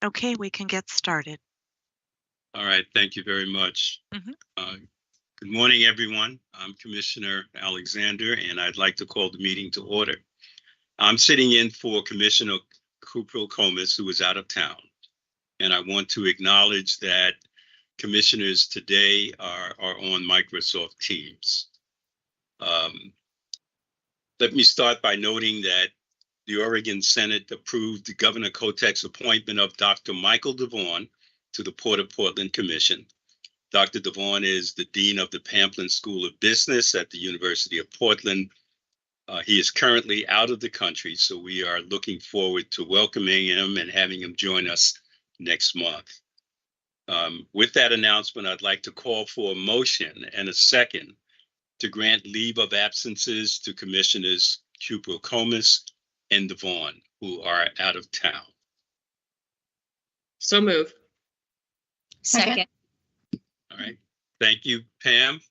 Okay, we can get started. All right, thank you very much. Good morning, everyone. I'm Commissioner Alexander, and I'd like to call the meeting to order. I'm sitting in for Commissioner Cuprill Comas, who is out of town. And I want to acknowledge that commissioners today are on Microsoft Teams. Let me start by noting that the Oregon Senate approved Governor Kotek's appointment of Dr. Michael DeVaughn to the Port of Portland Commission. Dr. DeVaughn is the Dean of the Pamplin School of Business at the University of Portland. He is currently out of the country, so we are looking forward to welcoming him and having him join us next month. With that announcement, I'd like to call for a motion and a second to grant leave of absences to Commissioners Cuprill Comas and DeVaughn, who are out of town. So move. Second. All right. Thank you, Pam.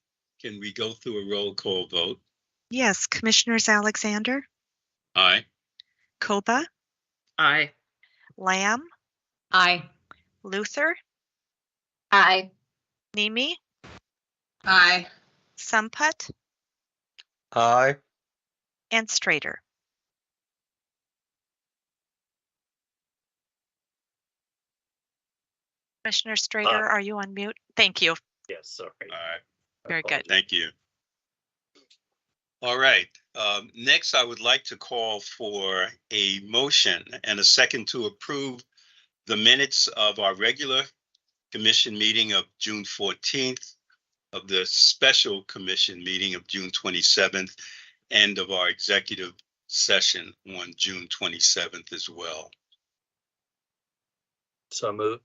Can we go through a roll call vote? Yes, Commissioners Alexander, Aye. Koba, Aye. Lamb, Aye. Luther, Aye. Nemi, Aye. Samput, Aye. and Strader. Commissioner Strader, are you on mute? Thank you. Yes, sorry. All right. Very good. Thank you. All right. Next, I would like to call for a motion and a second to approve the minutes of our regular commission meeting of June 14th, of the special commission meeting of June 27th, and of our executive session on June 27th as well. So moved.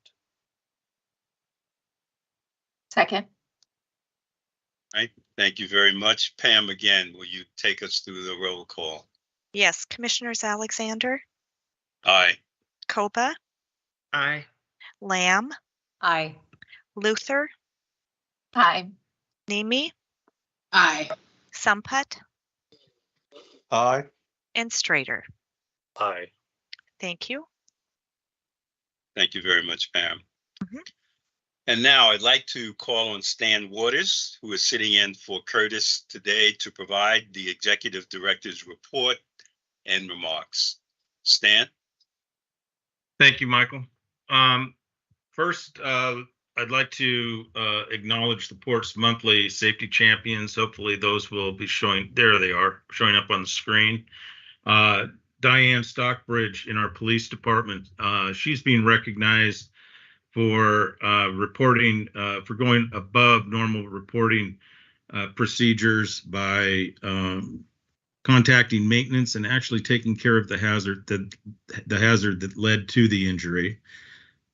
Second. Right. Thank you very much. Pam, again, will you take us through the roll call? Yes, Commissioners Alexander, Aye. Koba, Aye. Lamb, Aye. Luther, Aye. Nemi, Aye. Samput, Aye. and Strader. Aye. Thank you. Thank you very much, Pam. And now I'd like to call on Stan Waters, who is sitting in for Curtis today, to provide the executive director's report and remarks. Stan? Thank you, Michael. First, I'd like to acknowledge the Port's monthly safety champions. Hopefully those will be showing, there they are, showing up on the screen. Diane Stockbridge in our police department, she's being recognized for reporting, for going above normal reporting procedures by contacting maintenance and actually taking care of the hazard that led to the injury.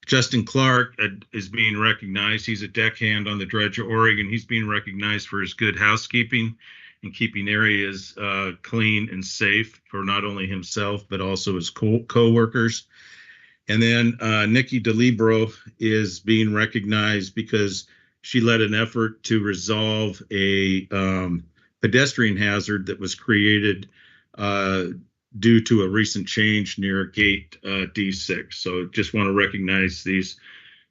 Justin Clark is being recognized. He's a deckhand on the Dredge of Oregon. He's being recognized for his good housekeeping and keeping areas clean and safe for not only himself, but also his co-workers. And then Nikki DeLibero is being recognized because she led an effort to resolve a pedestrian hazard that was created due to a recent change near gate D6. So just want to recognize these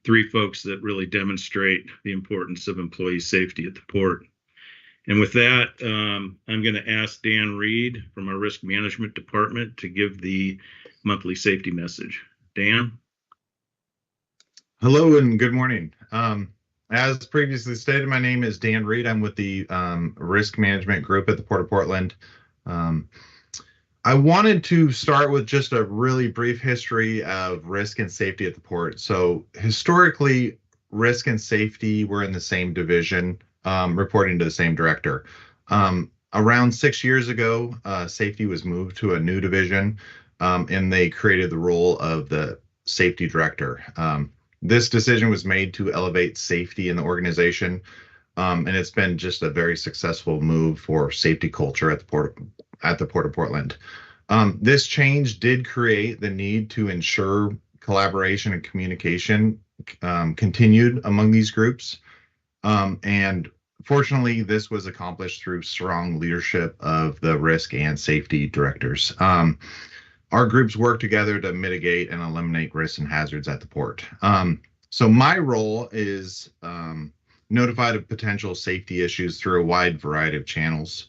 three folks that really demonstrate the importance of employee safety at the port. And with that, I'm going to ask Dan Reed from our risk management department to give the monthly safety message. Dan? Hello and good morning. As previously stated, my name is Dan Reed. I'm with the risk management group at the Port of Portland. I wanted to start with just a really brief history of risk and safety at the port. So historically, risk and safety were in the same division, reporting to the same director. Around 6 years ago, safety was moved to a new division, and they created the role of the safety director. This decision was made to elevate safety in the organization, and it's been just a very successful move for safety culture at the Port of Portland. This change did create the need to ensure collaboration and communication continued among these groups, and fortunately, this was accomplished through strong leadership of the risk and safety directors. our groups work together to mitigate and eliminate risks and hazards at the port. So my role is notified of potential safety issues through a wide variety of channels,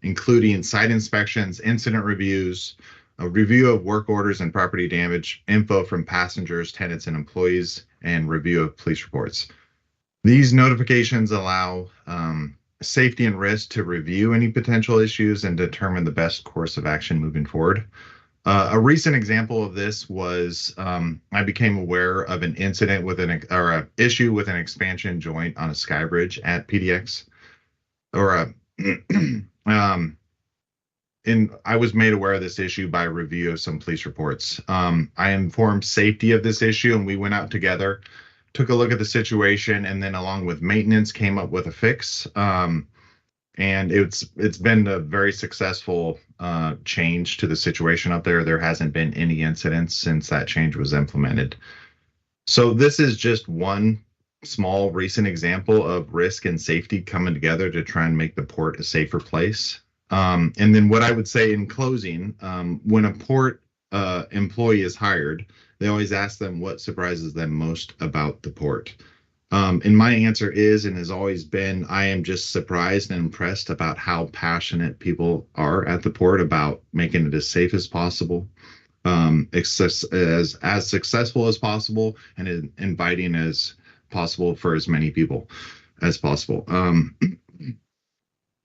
including site inspections, incident reviews, a review of work orders and property damage, info from passengers, tenants, and employees, and review of police reports. These notifications allow safety and risk to review any potential issues and determine the best course of action moving forward. A recent example of this was I became aware of an incident with an issue with an expansion joint on a sky bridge at PDX, and I was made aware of this issue by review of some police reports. I informed safety of this issue, and we went out together, took a look at the situation, and then along with maintenance came up with a fix. And it's been a very successful change to the situation up there. There hasn't been any incidents since that change was implemented. So this is just one small recent example of risk and safety coming together to try and make the port a safer place. And then what I would say in closing, when a port employee is hired, they always ask them what surprises them most about the port. And my answer is, and has always been, I am just surprised and impressed about how passionate people are at the port about making it as safe as possible, as successful as possible, and inviting as possible for as many people as possible.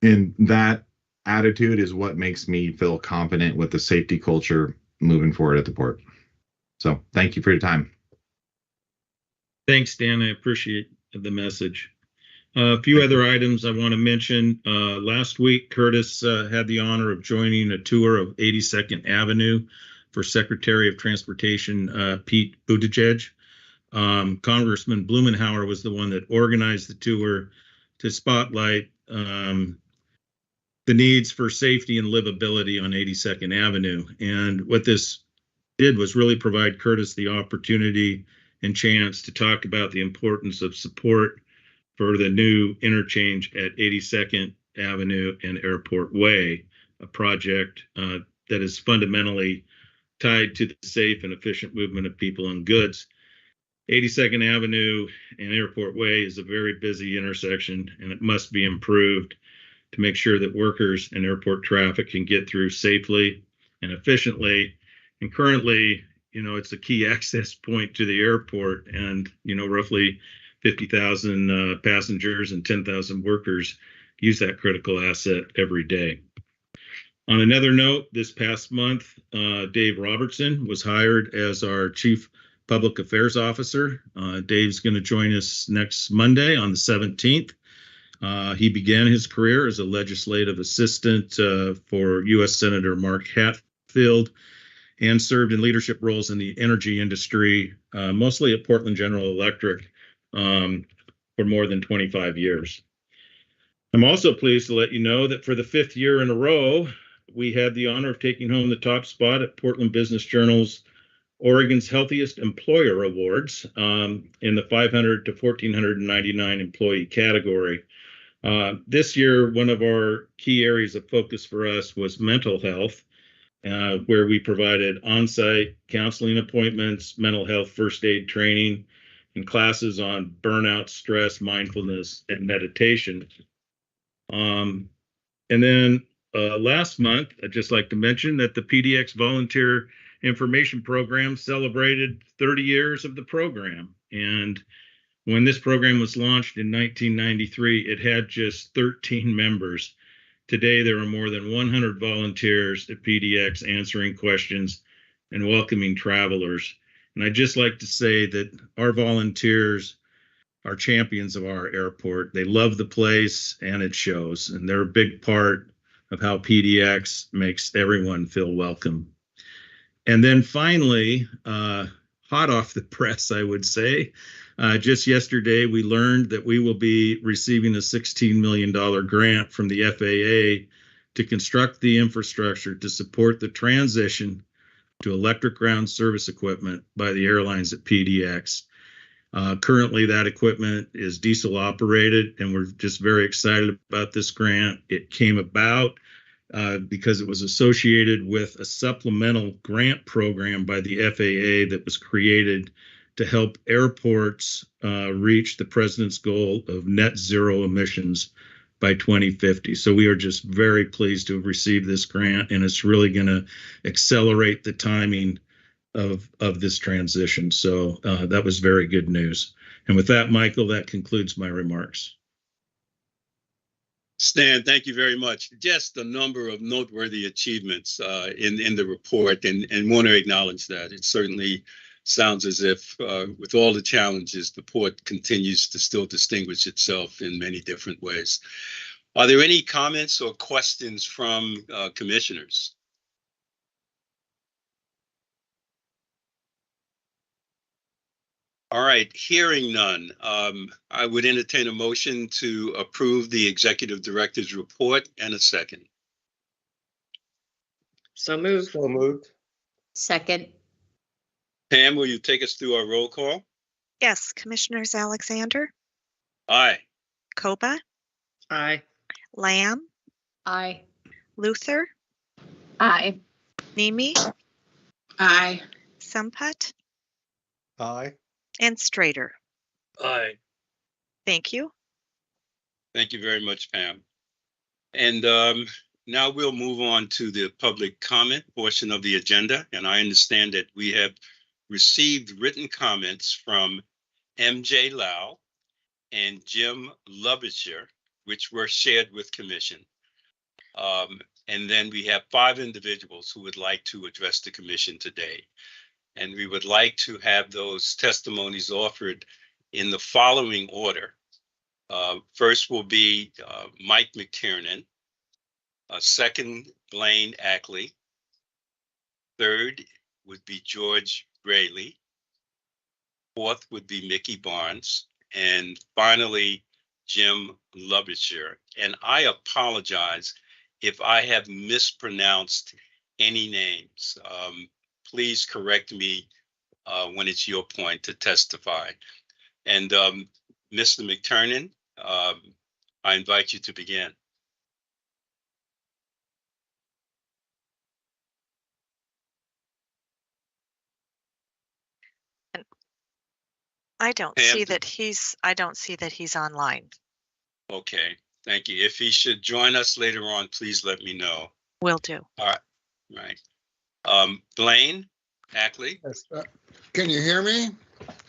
And that attitude is what makes me feel confident with the safety culture moving forward at the port. So thank you for your time. Thanks, Dan. I appreciate the message. A few other items I want to mention. Last week, Curtis had the honor of joining a tour of 82nd Avenue for Secretary of Transportation Pete Buttigieg. Congressman Blumenauer was the one that organized the tour to spotlight the needs for safety and livability on 82nd Avenue. And what this did was really provide Curtis the opportunity and chance to talk about the importance of support for the new interchange at 82nd Avenue and Airport Way, a project that is fundamentally tied to the safe and efficient movement of people and goods. 82nd Avenue and Airport Way is a very busy intersection, and it must be improved to make sure that workers and airport traffic can get through safely and efficiently. And currently, it's a key access point to the airport, and, roughly 50,000 passengers and 10,000 workers use that critical asset every day. On another note, this past month, Dave Robertson was hired as our Chief Public Affairs Officer. Dave's going to join us next Monday on the 17th. He began his career as a legislative assistant for U.S. Senator Mark Hatfield, and served in leadership roles in the energy industry, mostly at Portland General Electric, for more than 25 years. I'm also pleased to let you know that for the 5th year in a row, we had the honor of taking home the top spot at Portland Business Journal's Oregon's Healthiest Employer Awards in the 500 to 1,499 employee category. This year, one of our key areas of focus for us was mental health, where we provided on-site counseling appointments, mental health first aid training, and classes on burnout, stress, mindfulness, and meditation. And then last month, I'd just like to mention that the PDX Volunteer Information Program celebrated 30 years of the program. And when this program was launched in 1993, it had just 13 members. Today, there are more than 100 volunteers at PDX answering questions and welcoming travelers. And I'd just like to say that our volunteers are champions of our airport. They love the place, and it shows. And they're a big part of how PDX makes everyone feel welcome. And then finally, hot off the press, I would say, just yesterday, we learned that we will be receiving a $16 million grant from the FAA to construct the infrastructure to support the transition to electric ground service equipment by the airlines at PDX. Currently, that equipment is diesel operated, and we're just very excited about this grant. It came about because it was associated with a supplemental grant program by the FAA that was created to help airports reach the president's goal of net zero emissions by 2050. So we are just very pleased to have received this grant, and it's really going to accelerate the timing of this transition. So that was very good news. And with that, Michael, that concludes my remarks. Stan, thank you very much. Just a number of noteworthy achievements in the report, and want to acknowledge that. It certainly sounds as if, with all the challenges, the port continues to still distinguish itself in many different ways. Are there any comments or questions from commissioners? All right, hearing none, I would entertain a motion to approve the executive director's report and a second. So moved. So moved. Second. Pam, will you take us through our roll call? Yes, Commissioners Alexander, Aye. Koba, Aye. Lamb, Aye. Luther, Aye. Nemi, Aye. Sampat, Aye. and Strader. Aye. Thank you. Thank you very much, Pam. And now we'll move on to the public comment portion of the agenda. And I understand that we have received written comments from MJ Lau and Jim Lubisher, which were shared with Commission. And then we have 5 individuals who would like to address the Commission today. And we would like to have those testimonies offered in the following order. First will be Mike McTiernan. Second, Blaine Ackley. Third would be George Braley. Fourth would be Mickey Barnes. And finally, Jim Lubisher. And I apologize if I have mispronounced any names. Please correct me when it's your point to testify. And Mr. McTiernan, I invite you to begin. I don't Pam, see that he's online. Okay, thank you. If he should join us later on, please let me know. Will do. Right. Blaine Ackley. Yes, can you hear me?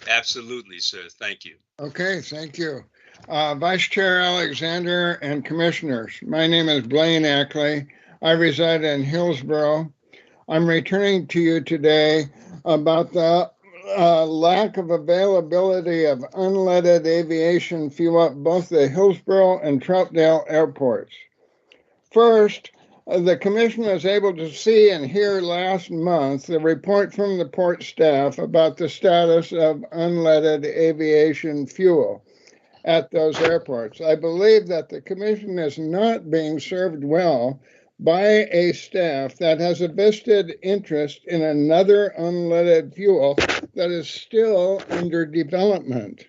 Absolutely, sir. Thank you. Okay, thank you. Vice Chair Alexander and Commissioners, my name is Blaine Ackley. I reside in Hillsborough. I'm returning to you today about the lack of availability of unleaded aviation fuel at both the Hillsborough and Troutdale airports. First, the Commission was able to see and hear last month the report from the port staff about the status of unleaded aviation fuel at those airports. I believe that the Commission is not being served well by a staff that has a vested interest in another unleaded fuel that is still under development.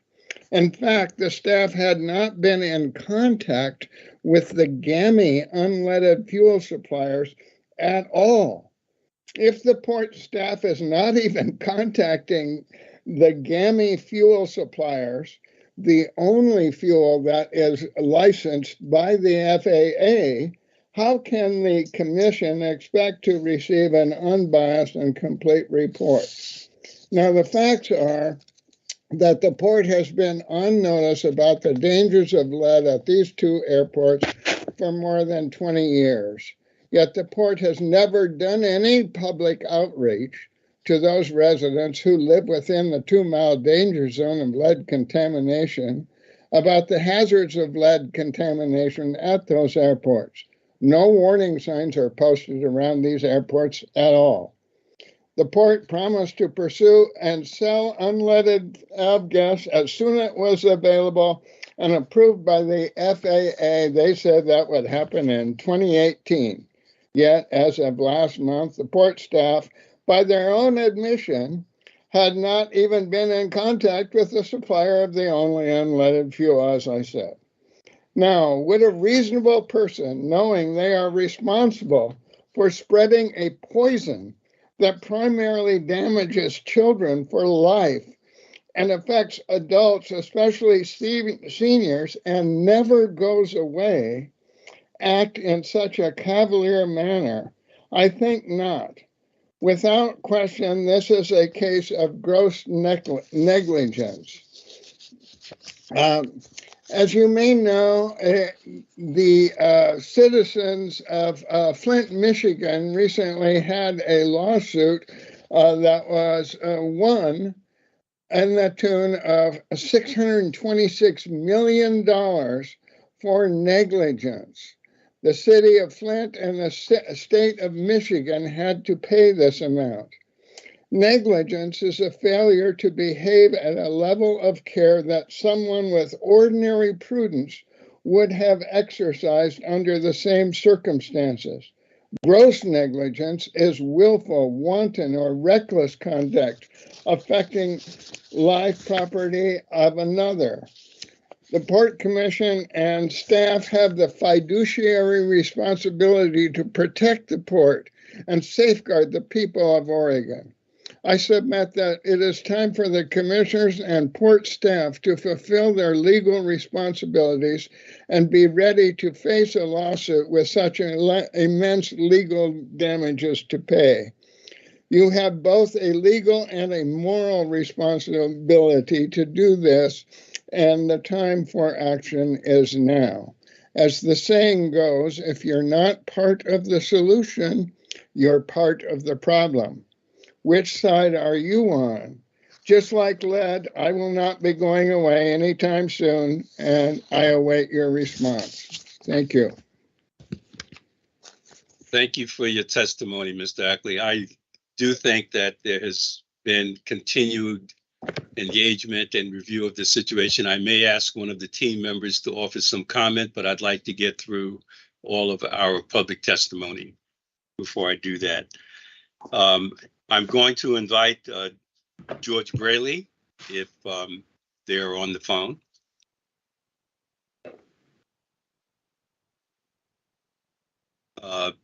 In fact, the staff had not been in contact with the GAMI unleaded fuel suppliers at all. If the port staff is not even contacting the GAMI fuel suppliers, the only fuel that is licensed by the FAA, how can the Commission expect to receive an unbiased and complete report? Now, the facts are that the port has been on notice about the dangers of lead at these 2 airports for more than 20 years. Yet the port has never done any public outreach to those residents who live within the 2-mile danger zone of lead contamination about the hazards of lead contamination at those airports. No warning signs are posted around these airports at all. The port promised to pursue and sell unleaded avgas as soon as it was available and approved by the FAA. They said that would happen in 2018. Yet, as of last month, the port staff, by their own admission, had not even been in contact with the supplier of the only unleaded fuel, as I said. Now, would a reasonable person, knowing they are responsible for spreading a poison that primarily damages children for life and affects adults, especially seniors, and never goes away, act in such a cavalier manner? I think not. Without question, this is a case of gross negligence. As you may know, the citizens of Flint, Michigan recently had a lawsuit that was won in the tune of $626 million for negligence. The city of Flint and the state of Michigan had to pay this amount. Negligence is a failure to behave at a level of care that someone with ordinary prudence would have exercised under the same circumstances. Gross negligence is willful, wanton, or reckless conduct affecting life, property of another. The Port Commission and staff have the fiduciary responsibility to protect the port and safeguard the people of Oregon. I submit that it is time for the commissioners and port staff to fulfill their legal responsibilities and be ready to face a lawsuit with such immense legal damages to pay. You have both a legal and a moral responsibility to do this, and the time for action is now. As the saying goes, if you're not part of the solution, you're part of the problem. Which side are you on? Just like lead, I will not be going away anytime soon, and I await your response. Thank you. Thank you for your testimony, Mr. Ackley. I do think that there has been continued engagement and review of the situation. I may ask one of the team members to offer some comment, but I'd like to get through all of our public testimony before I do that. I'm going to invite George Braley if they're on the phone.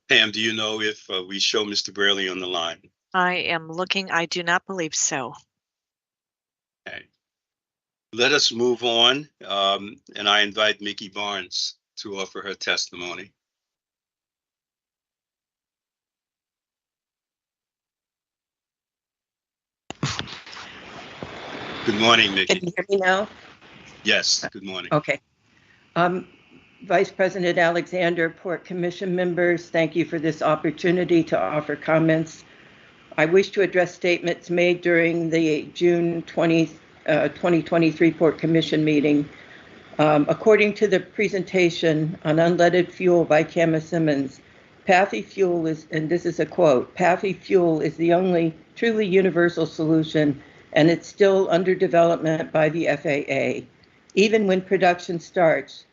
Pam, do you know if we show Mr. Braley on the line? I am looking. I do not believe so. Okay. Let us move on, and I invite Mickey Barnes to offer her testimony. Good morning, Mickey. Can you hear me now? Yes, good morning. Okay. Vice President Alexander, Port Commission members, thank you for this opportunity to offer comments. I wish to address statements made during the June 2023 Port Commission meeting. According to the presentation on unleaded fuel by Kama Simmons, PAFI fuel is, and this is a quote, PAFI fuel is the only truly universal solution, and it's still under development by the FAA. Even when production starts,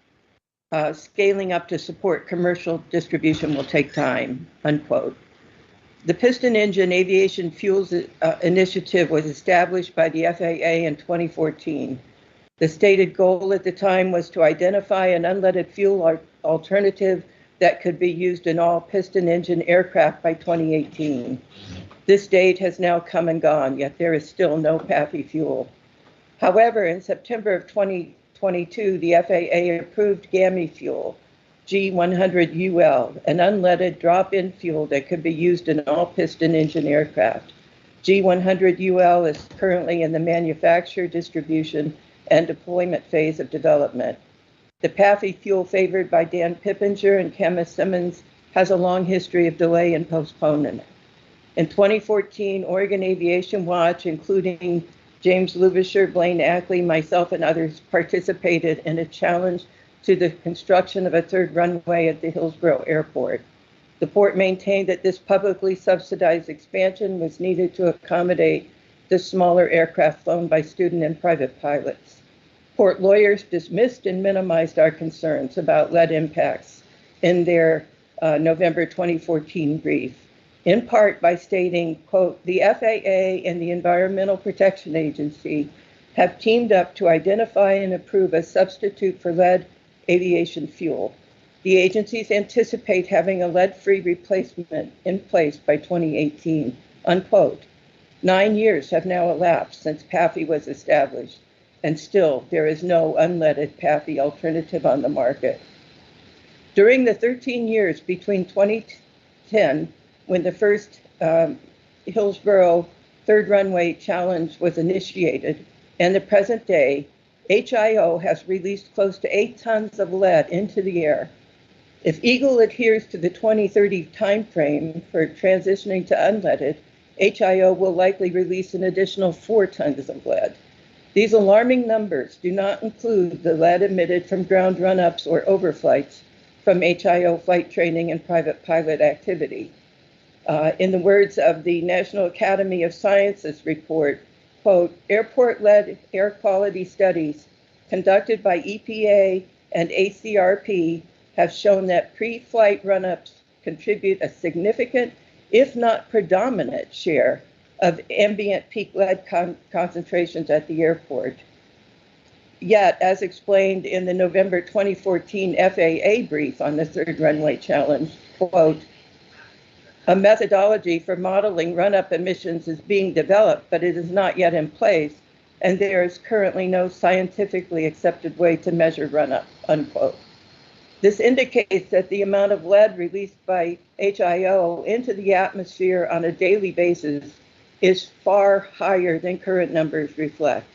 scaling up to support commercial distribution will take time, unquote. The Piston Engine Aviation Fuels Initiative was established by the FAA in 2014. The stated goal at the time was to identify an unleaded fuel alternative that could be used in all piston engine aircraft by 2018. This date has now come and gone, yet there is still no PAFI fuel. However, in September of 2022, the FAA approved GAMI fuel, G100UL, an unleaded drop-in fuel that could be used in all piston engine aircraft. G100UL is currently in the manufacture, distribution, and deployment phase of development. The PAFI fuel favored by Dan Pippinger and Kama Simmons has a long history of delay and postponement. In 2014, Oregon Aviation Watch, including James Lubisher, Blaine Ackley, myself, and others, participated in a challenge to the construction of a third runway at the Hillsborough Airport. The port maintained that this publicly subsidized expansion was needed to accommodate the smaller aircraft flown by student and private pilots. Port lawyers dismissed and minimized our concerns about lead impacts in their November 2014 brief, in part by stating, quote, the FAA and the Environmental Protection Agency have teamed up to identify and approve a substitute for lead aviation fuel. The agencies anticipate having a lead-free replacement in place by 2018, unquote. 9 years have now elapsed since PAFI was established, and still there is no unleaded PAFI alternative on the market. During the 13 years between 2010, when the first Hillsborough Third Runway Challenge was initiated, and the present day, HIO has released close to 8 tons of lead into the air. If Eagle adheres to the 2030 timeframe for transitioning to unleaded, HIO will likely release an additional 4 tons of lead. These alarming numbers do not include the lead emitted from ground run-ups or overflights from HIO flight training and private pilot activity. In the words of the National Academy of Sciences report, quote, airport lead air quality studies conducted by EPA and ACRP have shown that pre-flight run-ups contribute a significant, if not predominant, share of ambient peak lead concentrations at the airport. Yet, as explained in the November 2014 FAA brief on the Third Runway Challenge, quote, a methodology for modeling run-up emissions is being developed, but it is not yet in place, and there is currently no scientifically accepted way to measure run-up, unquote. This indicates that the amount of lead released by HIO into the atmosphere on a daily basis is far higher than current numbers reflect.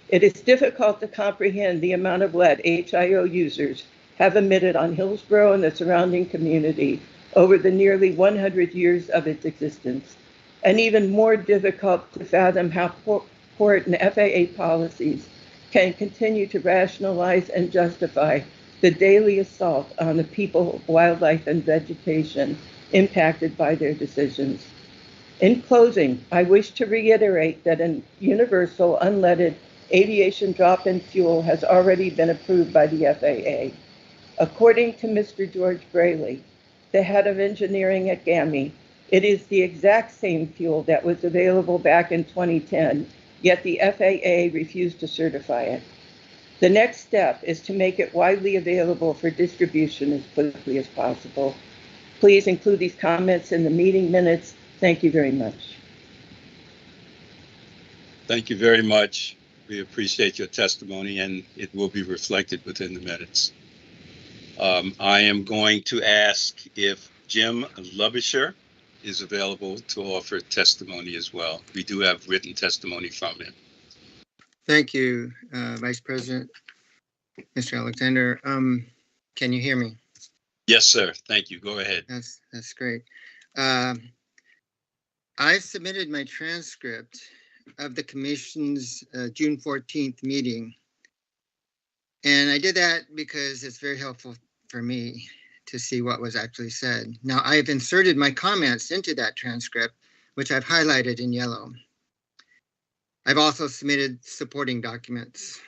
It is difficult to comprehend the amount of lead HIO users have emitted on Hillsborough and the surrounding community over the nearly 100 years of its existence, and even more difficult to fathom how port and FAA policies can continue to rationalize and justify the daily assault on the people, wildlife, and vegetation impacted by their decisions. In closing, I wish to reiterate that a universal unleaded aviation drop-in fuel has already been approved by the FAA. According to Mr. George Braley, the head of engineering at GAMI, it is the exact same fuel that was available back in 2010, yet the FAA refused to certify it. The next step is to make it widely available for distribution as quickly as possible. Please include these comments in the meeting minutes. Thank you very much. Thank you very much. We appreciate your testimony, and it will be reflected within the minutes. I am going to ask if Jim Lubisher is available to offer testimony as well. We do have written testimony from him. Thank you, Vice President, Mr. Alexander. Can you hear me? Yes, sir. Thank you. Go ahead. That's great. I submitted my transcript of the Commission's June 14th meeting. And I did that because it's very helpful for me to see what was actually said. Now, I've inserted my comments into that transcript, which I've highlighted in yellow. I've also submitted supporting documents.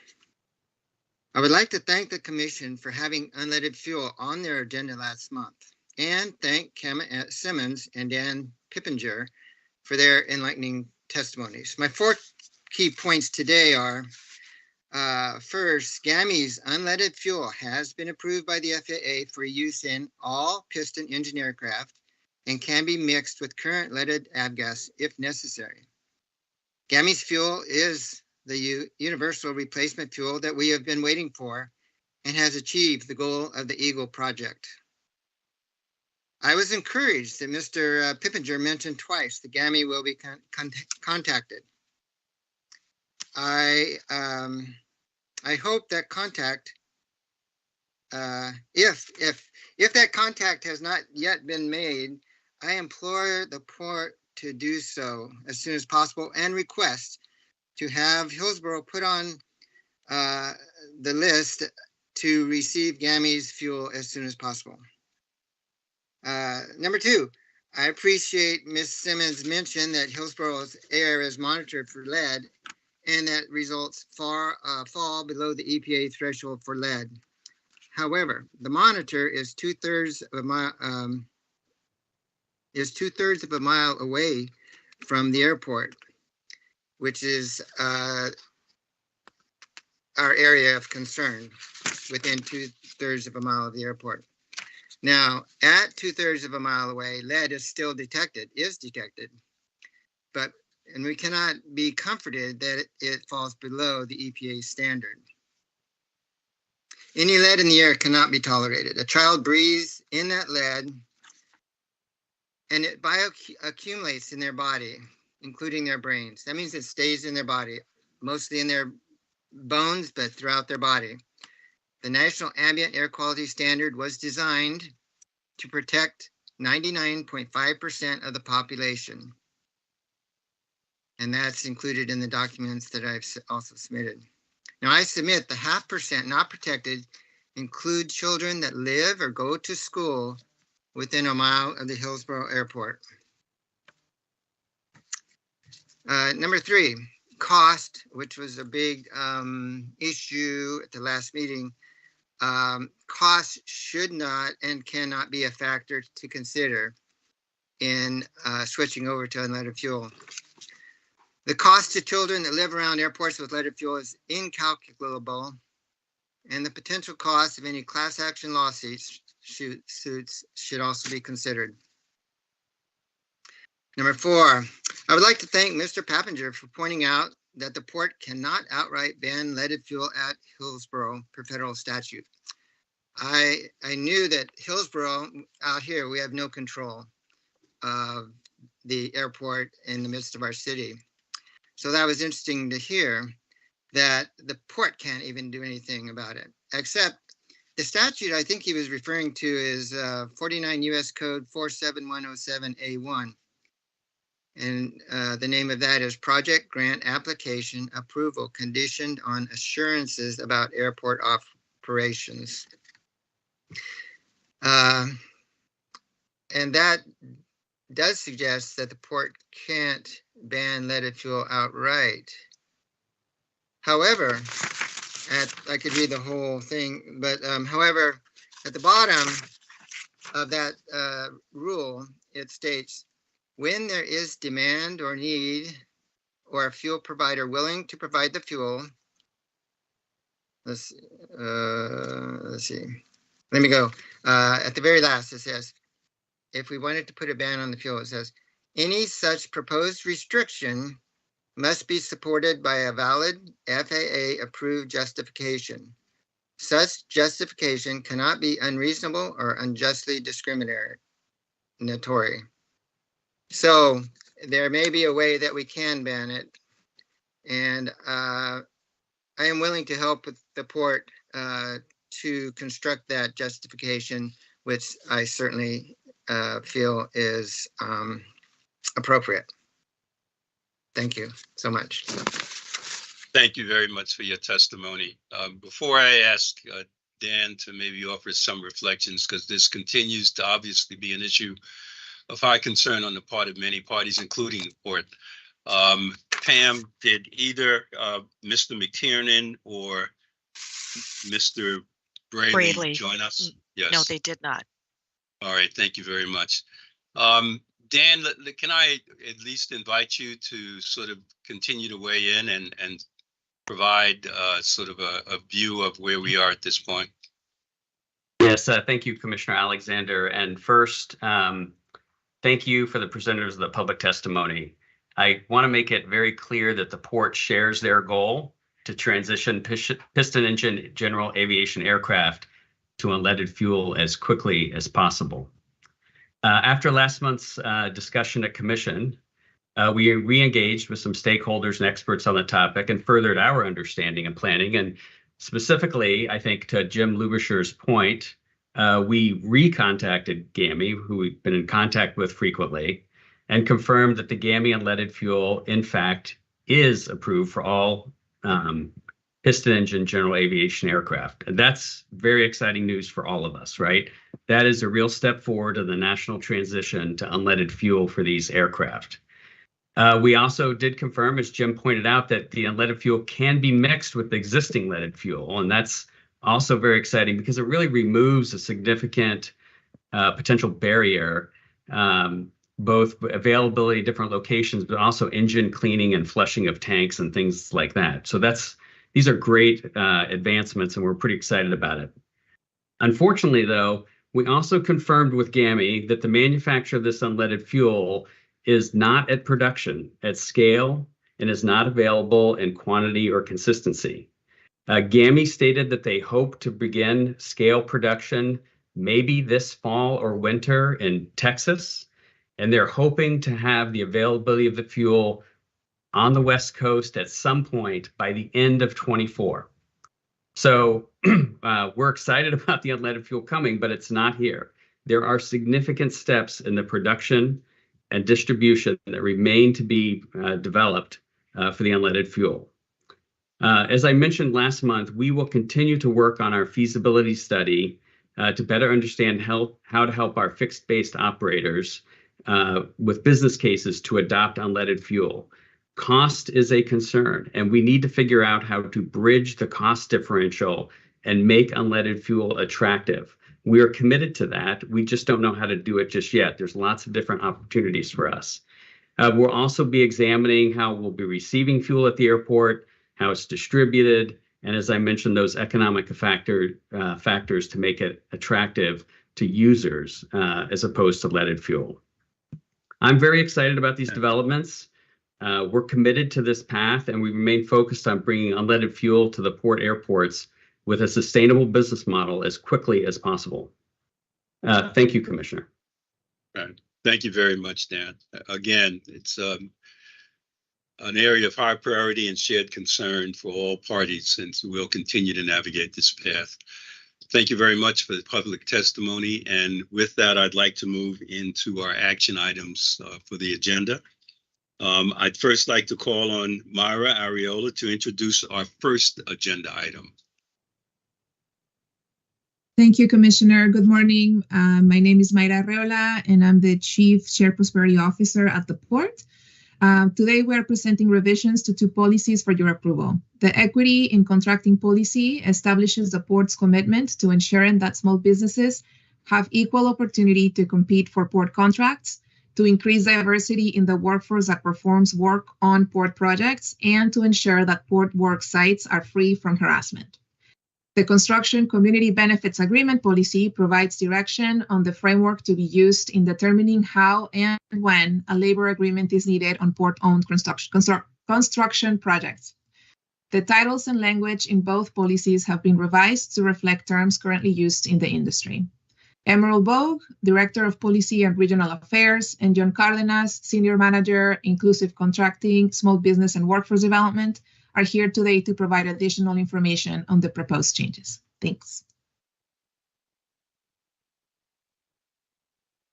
I would like to thank the Commission for having unleaded fuel on their agenda last month, and thank Kim Simmons and Dan Pippinger for their enlightening testimonies. My 4 key points today are, first, GAMI's unleaded fuel has been approved by the FAA for use in all piston engine aircraft and can be mixed with current leaded avgas if necessary. GAMI's fuel is the universal replacement fuel that we have been waiting for and has achieved the goal of the Eagle project. I was encouraged that Mr. Pippinger mentioned twice that GAMI will be contacted. I hope that contact, if that contact has not yet been made, I implore the port to do so as soon as possible and request to have Hillsborough put on the list to receive GAMI's fuel as soon as possible. Number 2, I appreciate Ms. Simmons' mention that Hillsborough's air is monitored for lead and that results fall below the EPA threshold for lead. However, the monitor is two-thirds of a mile away from the airport, which is our area of concern. within 2/3 of a mile of the airport. Now, at 2/3 of a mile away, lead is still detected, and we cannot be comforted that it falls below the EPA standard. Any lead in the air cannot be tolerated. A child breathes in that lead and it bioaccumulates in their body, including their brains. That means it stays in their body, mostly in their bones, but throughout their body. The National Ambient Air Quality Standard was designed to protect 99.5% of the population. And that's included in the documents that I've also submitted. Now I submit the 0.5% not protected include children that live or go to school within a mile of the Hillsborough Airport. Number 3, cost, which was a big issue at the last meeting. Cost should not and cannot be a factor to consider in switching over to unleaded fuel. The cost to children that live around airports with leaded fuel is incalculable, and the potential cost of any class action lawsuits should also be considered. Number 4, I would like to thank Mr. Pappinger for pointing out that the port cannot outright ban leaded fuel at Hillsborough per federal statute. I knew that Hillsborough, out here, we have no control of the airport in the midst of our city. So that was interesting to hear that the port can't even do anything about it, except the statute I think he was referring to is 49 U.S. Code 47107A1. And the name of that is Project Grant Application Approval Conditioned on Assurances about Airport Operations. And that does suggest that the port can't ban leaded fuel outright. However, I could read the whole thing, but however, at the bottom of that rule, it states, when there is demand or need or a fuel provider willing to provide the fuel, let's see, let me go. At the very last, it says, if we wanted to put a ban on the fuel, it says, any such proposed restriction must be supported by a valid FAA-approved justification. Such justification cannot be unreasonable or unjustly discriminatory. So there may be a way that we can ban it, and I am willing to help with the port to construct that justification, which I certainly feel is appropriate. Thank you so much. Thank you very much for your testimony. Before I ask Dan to maybe offer some reflections, because this continues to obviously be an issue of high concern on the part of many parties, including the port. Pam, did either Mr. McTiernan or Mr. Braley join us? Yes. No, they did not. All right, thank you very much. Dan, can I at least invite you to sort of continue to weigh in and provide sort of a view of where we are at this point? Yes, thank you, Commissioner Alexander. And first, thank you for the presenters of the public testimony. I want to make it very clear that the port shares their goal to transition piston engine general aviation aircraft to unleaded fuel as quickly as possible. After last month's discussion at Commission, we re-engaged with some stakeholders and experts on the topic and furthered our understanding and planning. And specifically, I think to Jim Lubischer's point, we recontacted GAMI, who we've been in contact with frequently, and confirmed that the GAMI unleaded fuel, in fact, is approved for all piston engine general aviation aircraft. And that's very exciting news for all of us, right? That is a real step forward in the national transition to unleaded fuel for these aircraft. We also did confirm, as Jim pointed out, that the unleaded fuel can be mixed with existing leaded fuel. And that's also very exciting because it really removes a significant potential barrier, both availability, different locations, but also engine cleaning and flushing of tanks and things like that. So that's These are great advancements, and we're pretty excited about it. Unfortunately, though, we also confirmed with GAMI that the manufacture of this unleaded fuel is not at production at scale and is not available in quantity or consistency. GAMI stated that they hope to begin scale production maybe this fall or winter in Texas, and they're hoping to have the availability of the fuel on the West Coast at some point by the end of 24. So we're excited about the unleaded fuel coming, but it's not here. There are significant steps in the production and distribution that remain to be developed for the unleaded fuel. As I mentioned last month, we will continue to work on our feasibility study to better understand how to help our fixed-based operators with business cases to adopt unleaded fuel. Cost is a concern, and we need to figure out how to bridge the cost differential and make unleaded fuel attractive. We are committed to that. We just don't know how to do it just yet. There's lots of different opportunities for us. We'll also be examining how we'll be receiving fuel at the airport, how it's distributed, and as I mentioned, those economic factors to make it attractive to users as opposed to leaded fuel. I'm very excited about these developments. We're committed to this path, and we remain focused on bringing unleaded fuel to the port airports with a sustainable business model as quickly as possible. Thank you, Commissioner. Right. Thank you very much, Dan. Again, it's an area of high priority and shared concern for all parties, and so we'll continue to navigate this path. Thank you very much for the public testimony. And with that, I'd like to move into our action items for the agenda. I'd first like to call on Myra Arreola to introduce our first agenda item. Thank you, Commissioner. Good morning. My name is Mayra Arreola, and I'm the Chief Shared Prosperity Officer at the Port. Today, we are presenting revisions to 2 policies for your approval. The Equity in Contracting Policy establishes the Port's commitment to ensuring that small businesses have equal opportunity to compete for port contracts, to increase diversity in the workforce that performs work on port projects, and to ensure that port work sites are free from harassment. The Construction Community Benefits Agreement Policy provides direction on the framework to be used in determining how and when a labor agreement is needed on port-owned construction projects. The titles and language in both policies have been revised to reflect terms currently used in the industry. Emerald Bogue, Director of Policy and Regional Affairs, and John Cardenas, Senior Manager, Inclusive Contracting, Small Business and Workforce Development, are here today to provide additional information on the proposed changes. Thanks.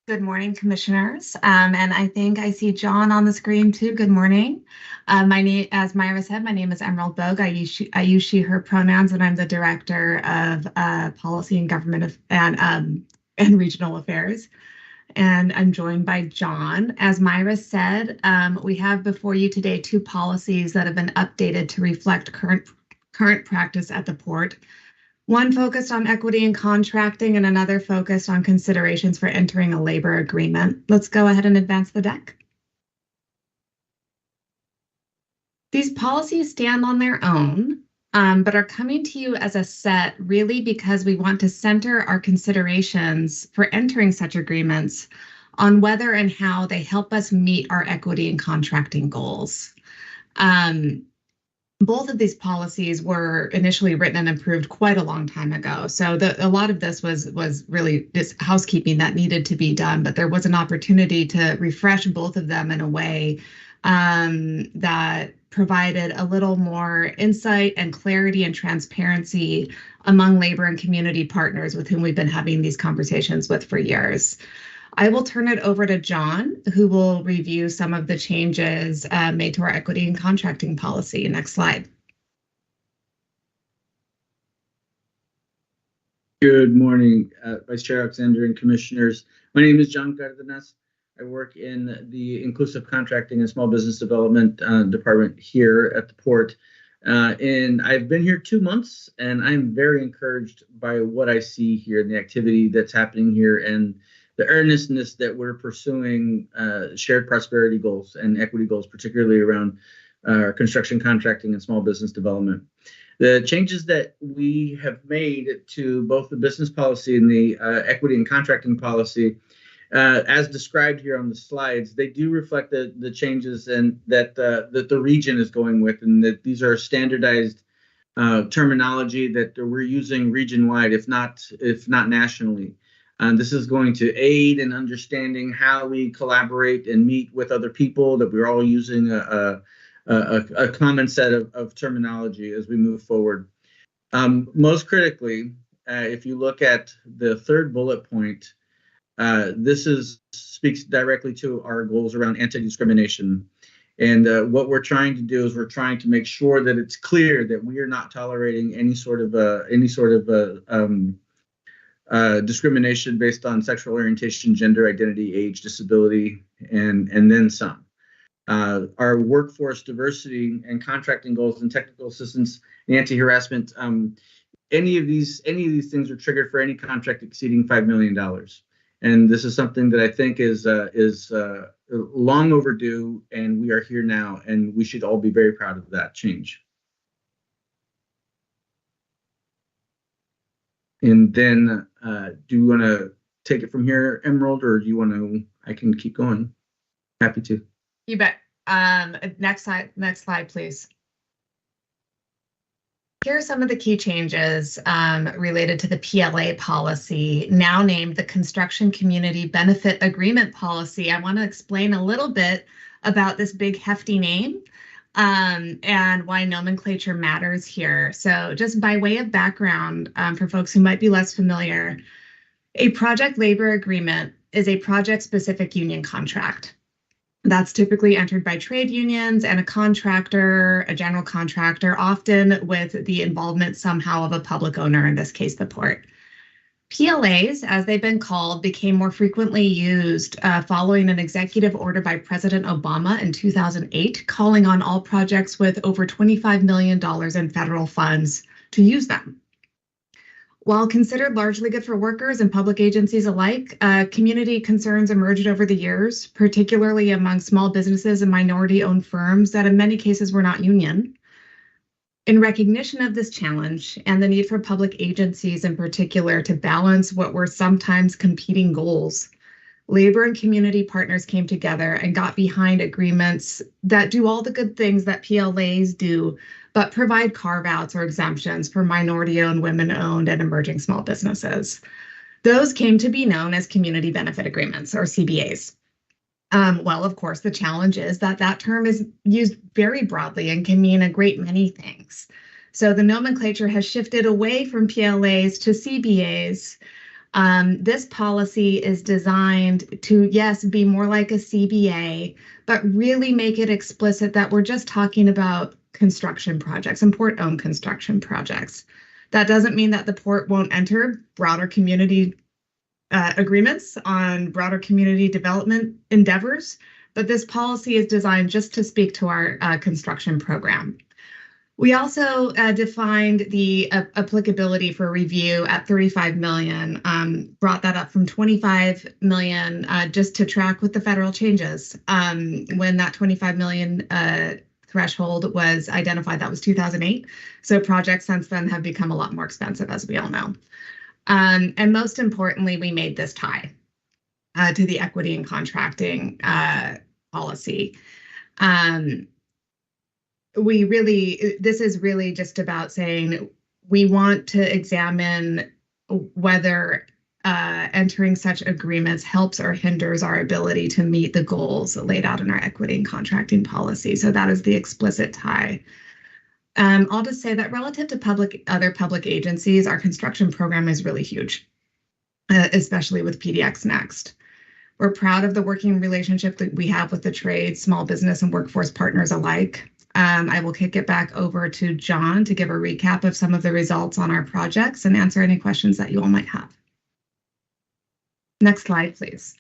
Good morning, Commissioners. And I think I see John on the screen too. Good morning. My name, as Myra said, my name is Emerald Bogue. I use she, her pronouns, and I'm the Director of Policy and Government and Regional Affairs. And I'm joined by John. As Myra said, we have before you today 2 policies that have been updated to reflect current practice at the Port. One focused on equity in contracting and another focused on considerations for entering a labor agreement. Let's go ahead and advance the deck. These policies stand on their own, but are coming to you as a set really because we want to center our considerations for entering such agreements on whether and how they help us meet our equity and contracting goals. Both of these policies were initially written and approved quite a long time ago. So a lot of this was really just housekeeping that needed to be done, but there was an opportunity to refresh both of them in a way that provided a little more insight and clarity and transparency among labor and community partners with whom we've been having these conversations with for years. I will turn it over to John, who will review some of the changes made to our equity and contracting policy. Next slide. Good morning, Vice Chair Alexander and Commissioners. My name is John Cardenas. I work in the Inclusive Contracting and Small Business Development Department here at the Port. And I've been here 2 months, and I'm very encouraged by what I see here and the activity that's happening here and the earnestness that we're pursuing shared prosperity goals and equity goals, particularly around construction contracting and small business development. The changes that we have made to both the business policy and the equity and contracting policy, as described here on the slides, they do reflect the changes and that the region is going with, and that these are standardized terminology that we're using region-wide, if not nationally. This is going to aid in understanding how we collaborate and meet with other people, that we're all using a common set of terminology as we move forward. Most critically, if you look at the third bullet point, this speaks directly to our goals around anti-discrimination. And what we're trying to do is we're trying to make sure that it's clear that we are not tolerating any sort of discrimination based on sexual orientation, gender identity, age, disability, and then some. Our workforce diversity and contracting goals and technical assistance and anti-harassment, any of these things are triggered for any contract exceeding $5 million. And this is something that I think is long overdue, and we are here now, and we should all be very proud of that change. And then, do you want to take it from here, Emerald, or do you want to? I can keep going. Happy to. You bet. Next slide, please. Here are some of the key changes related to the PLA policy, now named the Construction Community Benefit Agreement Policy. I want to explain a little bit about this big hefty name and why nomenclature matters here. So just by way of background, for folks who might be less familiar, a project labor agreement is a project-specific union contract. That's typically entered by trade unions and a contractor, a general contractor, often with the involvement somehow of a public owner, in this case, the port. PLAs, as they've been called, became more frequently used following an executive order by President Obama in 2008, calling on all projects with over $25 million in federal funds to use them. While considered largely good for workers and public agencies alike, community concerns emerged over the years, particularly among small businesses and minority-owned firms that in many cases were not union. In recognition of this challenge and the need for public agencies in particular to balance what were sometimes competing goals, labor and community partners came together and got behind agreements that do all the good things that PLAs do, but provide carve-outs or exemptions for minority-owned, women-owned, and emerging small businesses. Those came to be known as community benefit agreements, or CBAs. Well, of course, the challenge is that that term is used very broadly and can mean a great many things. So the nomenclature has shifted away from PLAs to CBAs. This policy is designed to, yes, be more like a CBA, but really make it explicit that we're just talking about construction projects and port-owned construction projects. That doesn't mean that the port won't enter broader community agreements on broader community development endeavors, but this policy is designed just to speak to our construction program. We also defined the applicability for review at $35 million, brought that up from $25 million just to track with the federal changes. When that $25 million threshold was identified, that was 2008. So projects since then have become a lot more expensive, as we all know. And most importantly, we made this tie to the equity and contracting policy. This is really just about saying we want to examine whether entering such agreements helps or hinders our ability to meet the goals laid out in our equity and contracting policy. So that is the explicit tie. I'll just say that relative to other public agencies, our construction program is really huge, especially with PDX Next. We're proud of the working relationship that we have with the trade, small business, and workforce partners alike. I will kick it back over to John to give a recap of some of the results on our projects and answer any questions that you all might have. Next slide, please.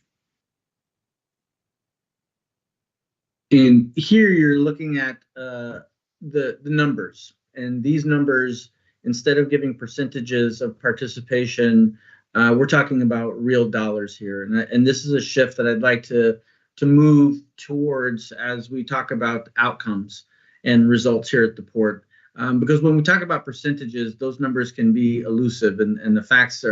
And here you're looking at the numbers, and these numbers, instead of giving percentages of participation, we're talking about real dollars here. And this is a shift that I'd like to move towards as we talk about outcomes and results here at the port. Because when we talk about percentages, those numbers can be elusive and the facts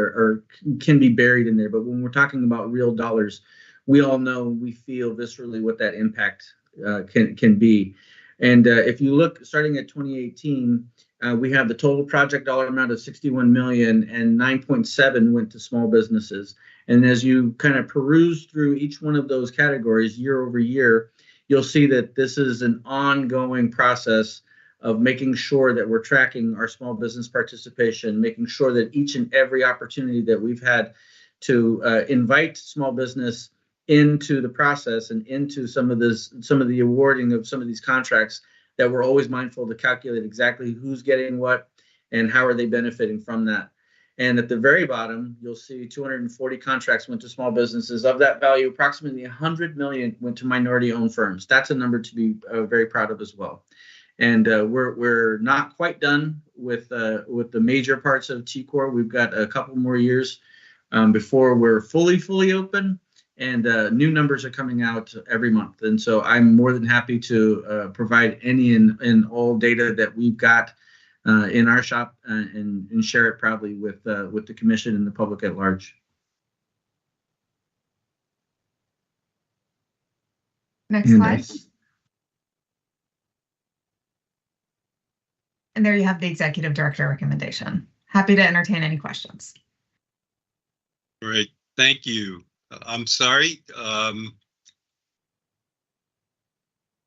can be buried in there. But when we're talking about real dollars, we all know, we feel viscerally what that impact can be. And if you look, starting at 2018, we have the total project dollar amount of 61 million, and 9.7 went to small businesses. And as you kind of peruse through each one of those categories year over year, you'll see that this is an ongoing process of making sure that we're tracking our small business participation, making sure that each and every opportunity that we've had to invite small business into the process and into some of the awarding of some of these contracts, that we're always mindful to calculate exactly who's getting what and how are they benefiting from that. And at the very bottom, you'll see 240 contracts went to small businesses. Of that value, approximately 100 million went to minority-owned firms. That's a number to be very proud of as well. And we're not quite done with the major parts of TCOR. We've got a couple more years before we're fully open, and new numbers are coming out every month. And so I'm more than happy to provide any and all data that we've got in our shop and share it proudly with the commission and the public at large. Next slide. And there you have the executive director recommendation. Happy to entertain any questions. Great, thank you. I'm sorry,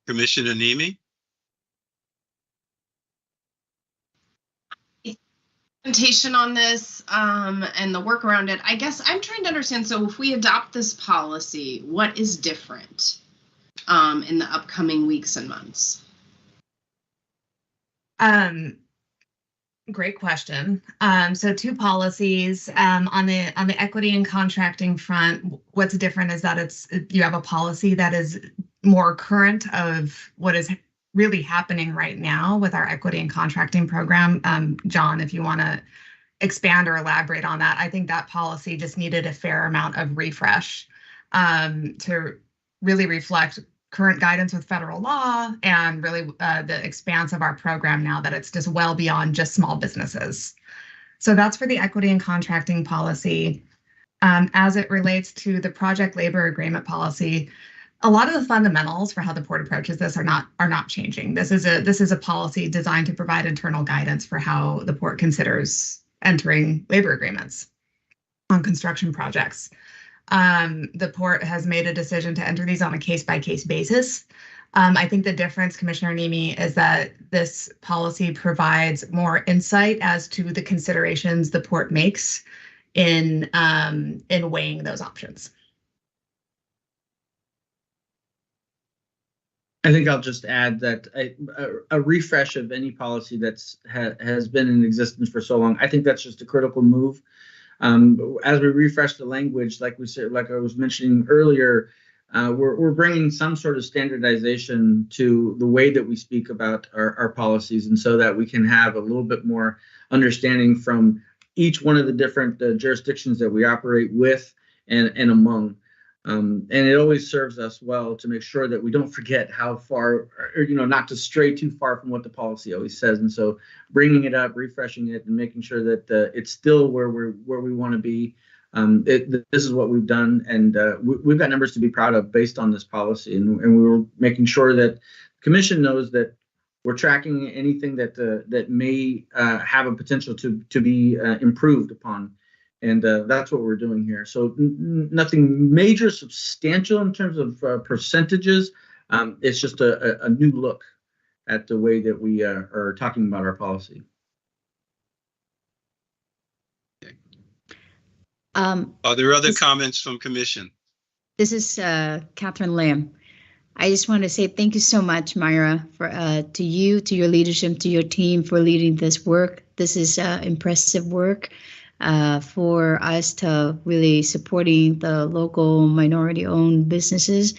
Commissioner Nemi? Presentation on this and the work around it. I guess I'm trying to understand, so if we adopt this policy, what is different in the upcoming weeks and months? Great question. So two policies on the equity and contracting front. What's different is that you have a policy that is more current of what is really happening right now with our equity and contracting program. John, if you want to expand or elaborate on that, I think that policy just needed a fair amount of refresh to really reflect current guidance with federal law and really the expanse of our program now that it's just well beyond just small businesses. So that's for the equity and contracting policy. As it relates to the project labor agreement policy, a lot of the fundamentals for how the port approaches this are not changing. This is a policy designed to provide internal guidance for how the port considers entering labor agreements on construction projects. The port has made a decision to enter these on a case-by-case basis. I think the difference, Commissioner Nemi, is that this policy provides more insight as to the considerations the port makes in weighing those options. I think I'll just add that a refresh of any policy that's has been in existence for so long, I think that's just a critical move. As we refresh the language, like I was mentioning earlier, we're bringing some sort of standardization to the way that we speak about our policies, and so that we can have a little bit more understanding from each one of the different jurisdictions that we operate with and among. And it always serves us well to make sure that we don't forget how far, or not to stray too far from what the policy always says. And so bringing it up, refreshing it, and making sure that it's still where we want to be. This is what we've done, and we've got numbers to be proud of based on this policy. And we were making sure that the commission knows that we're tracking anything that may have a potential to be improved upon. And that's what we're doing here. So nothing major, substantial in terms of percentages. It's just a new look at the way that we are talking about our policy. Are there other comments from Commission? This is Catherine Lamb. I just want to say thank you so much, Myra, for to you, to your leadership, to your team for leading this work. This is impressive work. For us to really supporting the local minority-owned businesses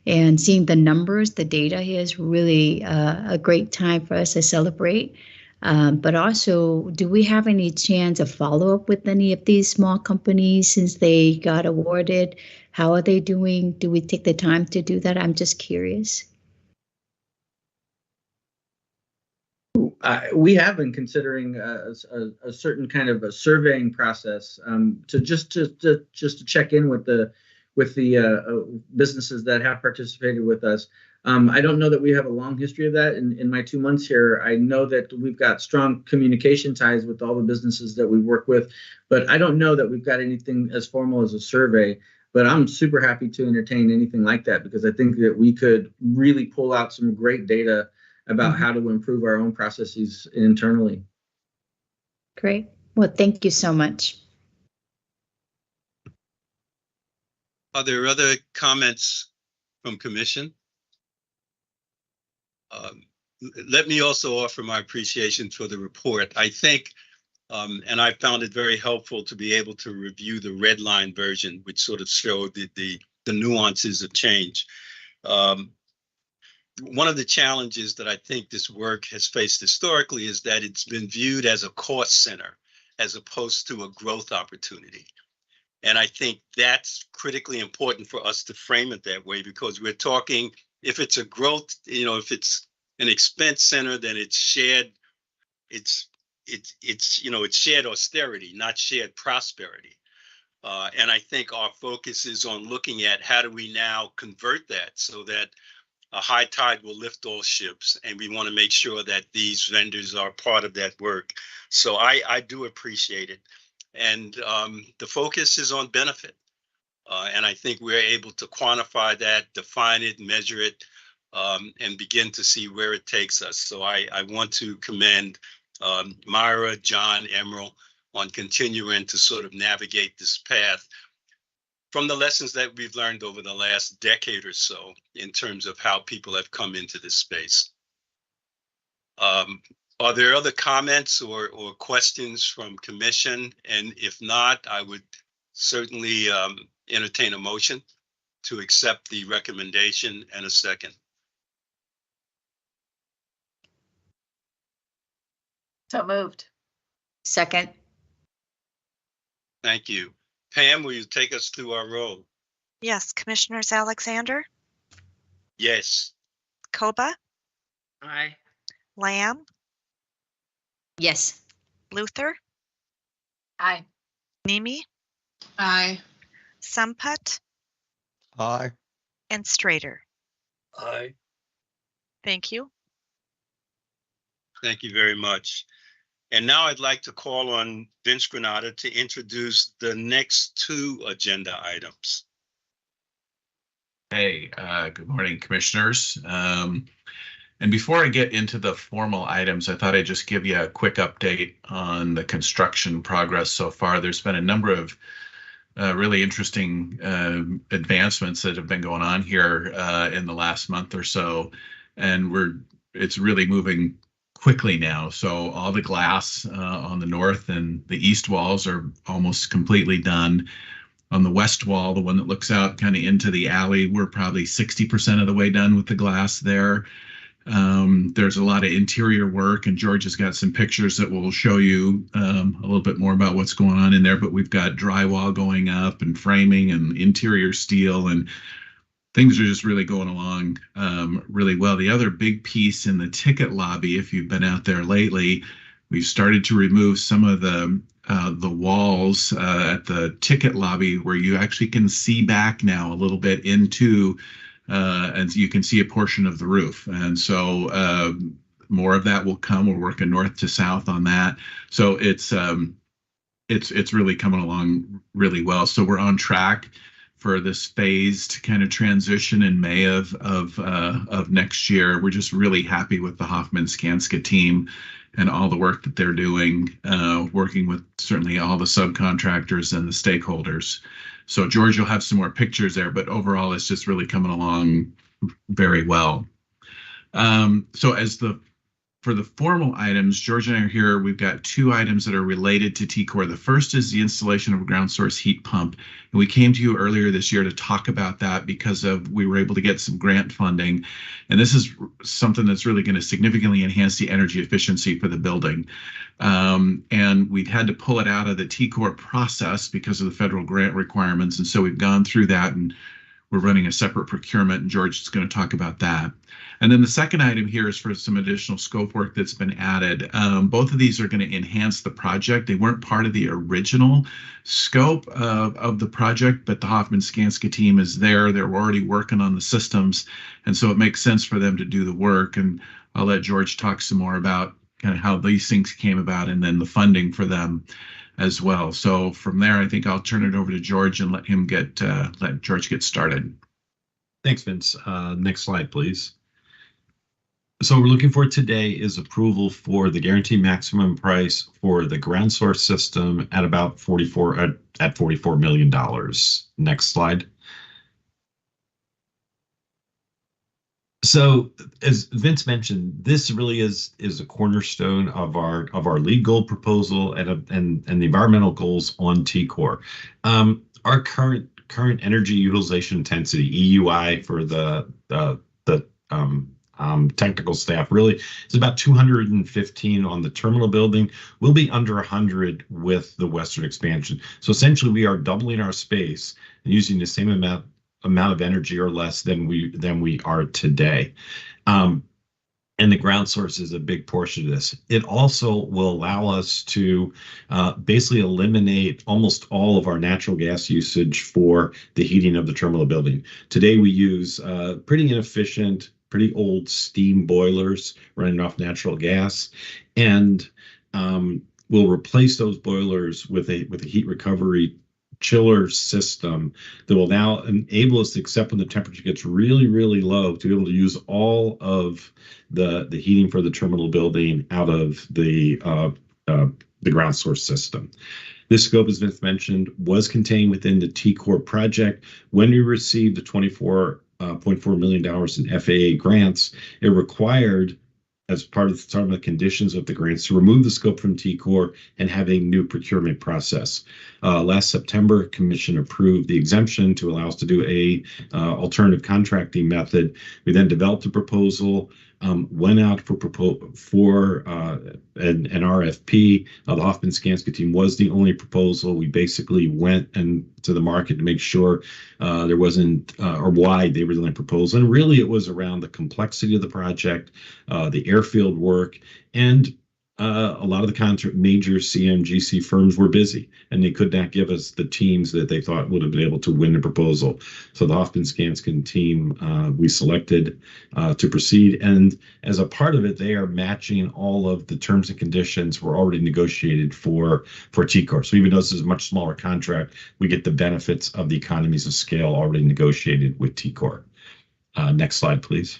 and seeing the numbers, the data here is really a great time for us to celebrate. But also, do we have any chance of follow-up with any of these small companies since they got awarded? How are they doing? Do we take the time to do that? I'm just curious. we have been considering a certain kind of a surveying process to just to check in with the businesses that have participated with us. I don't know that we have a long history of that. In my 2 months here, I know that we've got strong communication ties with all the businesses that we work with, but I don't know that we've got anything as formal as a survey. But I'm super happy to entertain anything like that, because I think that we could really pull out some great data about how to improve our own processes internally. Great. Well, thank you so much. Are there other comments from commission? Let me also offer my appreciation for the report. I think, and I found it very helpful to be able to review the red line version, which sort of showed the nuances of change. One of the challenges that I think this work has faced historically is that it's been viewed as a cost center as opposed to a growth opportunity. And I think that's critically important for us to frame it that way, because we're talking, if it's a growth, if it's an expense center, then it's shared, it's shared austerity, not shared prosperity. And I think our focus is on looking at how do we now convert that so that a high tide will lift all ships, and we want to make sure that these vendors are part of that work. So I do appreciate it. And the focus is on benefit. And I think we're able to quantify that, define it, measure it, and begin to see where it takes us. So I want to commend Myra, John, Emerald on continuing to sort of navigate this path from the lessons that we've learned over the last decade or so in terms of how people have come into this space. Are there other comments or questions from commission? And if not, I would certainly entertain a motion to accept the recommendation and a second. So moved. Second. Thank you. Pam, will you take us through our roll? Yes, Commissioners Alexander, Yes. Koba, Aye. Lamb, Yes. Luther, Aye. Nimi, Aye. Samput, Aye. and Strader. Aye. Thank you. Thank you very much. And now I'd like to call on Vince Granata to introduce the next two agenda items. Hey, good morning, commissioners. And before I get into the formal items, I thought I'd just give you a quick update on the construction progress so far. There's been a number of really interesting advancements that have been going on here in the last month or so, and it's really moving quickly now. So all the glass on the north and the east walls are almost completely done. On the west wall, the one that looks out kind of into the alley, we're probably 60% of the way done with the glass there. There's a lot of interior work, and George has got some pictures that will show you a little bit more about what's going on in there, but we've got drywall going up and framing and interior steel, and things are just really going along really well. The other big piece in the ticket lobby, if you've been out there lately, we've started to remove some of the walls at the ticket lobby where you actually can see back now a little bit into, and you can see a portion of the roof. And so more of that will come. We're working north to south on that. So it's really coming along really well. So we're on track for this phased kind of transition in May of next year. We're just really happy with the Hoffman Skanska team and all the work that they're doing, working with certainly all the subcontractors and the stakeholders. So George, you'll have some more pictures there, but overall it's just really coming along very well. So for the formal items, George and I are here. We've got two items that are related to TCOR. The first is the installation of a ground source heat pump. And we came to you earlier this year to talk about that because we were able to get some grant funding. And this is something that's really going to significantly enhance the energy efficiency for the building. And we've had to pull it out of the TCOR process because of the federal grant requirements. And so we've gone through that, and we're running a separate procurement, and George is going to talk about that. And then the second item here is for some additional scope work that's been added. Both of these are going to enhance the project. They weren't part of the original scope of the project, but the Hoffman Skanska team is there. They're already working on the systems, and so it makes sense for them to do the work. And I'll let George talk some more about kind of how these things came about and then the funding for them as well. So from there, I think I'll turn it over to George and let George get started. Thanks, Vince. Next slide, please. So what we're looking for today is approval for the guaranteed maximum price for the ground source system at about $44 million. Next slide. So as Vince mentioned, this really is a cornerstone of our lead goal proposal and the environmental goals on TCOR. Our current energy utilization intensity, EUI, for the technical staff really is about 215 on the terminal building. We'll be under 100 with the western expansion. So essentially, we are doubling our space and using the same amount of energy or less than we are today. And the ground source is a big portion of this. It also will allow us to basically eliminate almost all of our natural gas usage for the heating of the terminal building. Today, we use pretty inefficient, pretty old steam boilers running off natural gas, and we'll replace those boilers with a heat recovery chiller system that will now enable us to, except when the temperature gets really, really low, to be able to use all of the heating for the terminal building out of the ground source system. This scope, as Vince mentioned, was contained within the TCOR project. When we received the $24.4 million in FAA grants, it required, as part of some of the conditions of the grants, to remove the scope from TCOR and have a new procurement process. Last September, Commission approved the exemption to allow us to do a alternative contracting method. We then developed a proposal, went out for an RFP. The Hoffman Skanska team was the only proposal. We basically went to the market to make sure there wasn't, or why they were the only proposal. And really, it was around the complexity of the project, the airfield work, and a lot of the major CMGC firms were busy, and they could not give us the teams that they thought would have been able to win the proposal. So the Hoffman Skanska team we selected to proceed, and as a part of it, they are matching all of the terms and conditions were already negotiated for TCOR. So even though this is a much smaller contract, we get the benefits of the economies of scale already negotiated with TCOR. Next slide, please.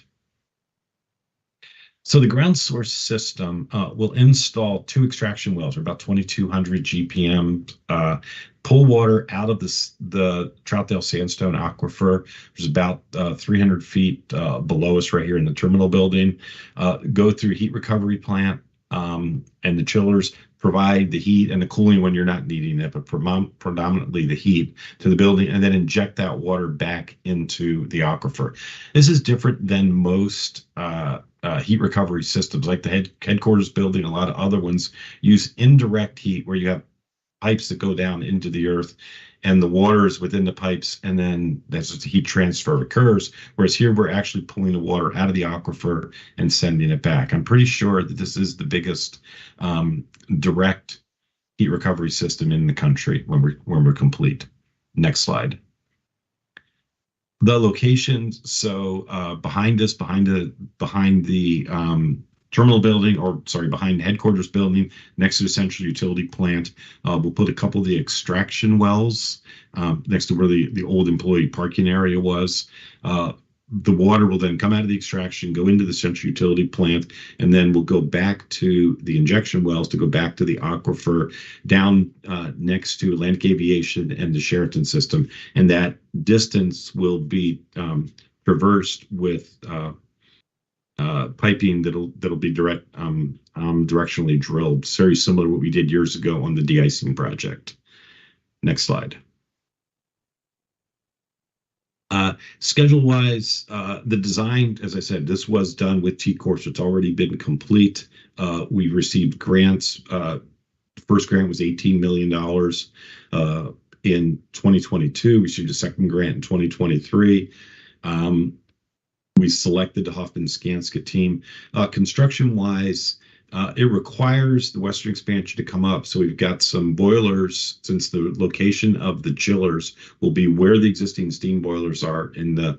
So the ground source system will install 2 extraction wells, or about 2,200 GPM, pull water out of the Troutdale Sandstone Aquifer, which is about 300 feet below us right here in the terminal building, go through heat recovery plant, and the chillers provide the heat and the cooling when you're not needing it, but predominantly the heat to the building, and then inject that water back into the aquifer. This is different than most heat recovery systems, like the headquarters building. A lot of other ones use indirect heat, where you have pipes that go down into the earth, and the water is within the pipes, and then that's just the heat transfer occurs. Whereas here, we're actually pulling the water out of the aquifer and sending it back. I'm pretty sure that this is the biggest direct heat recovery system in the country when we're complete. Next slide. The locations. So behind us, behind the terminal building, or sorry, behind the headquarters building, next to the central utility plant, we'll put a couple of the extraction wells next to where the old employee parking area was. The water will then come out of the extraction, go into the central utility plant, and then we'll go back to the injection wells to go back to the aquifer down next to Atlantic Aviation and the Sheraton system. And that distance will be traversed with piping that'll be directionally drilled, very similar to what we did years ago on the de-icing project. Next slide. Schedule-wise, the design, as I said, this was done with TCOR, so it's already been complete. We received grants. First grant was $18 million. in 2022. We received a second grant in 2023. We selected the Hoffman Skanska team. Construction-wise, it requires the western expansion to come up. So we've got some boilers, since the location of the chillers will be where the existing steam boilers are in the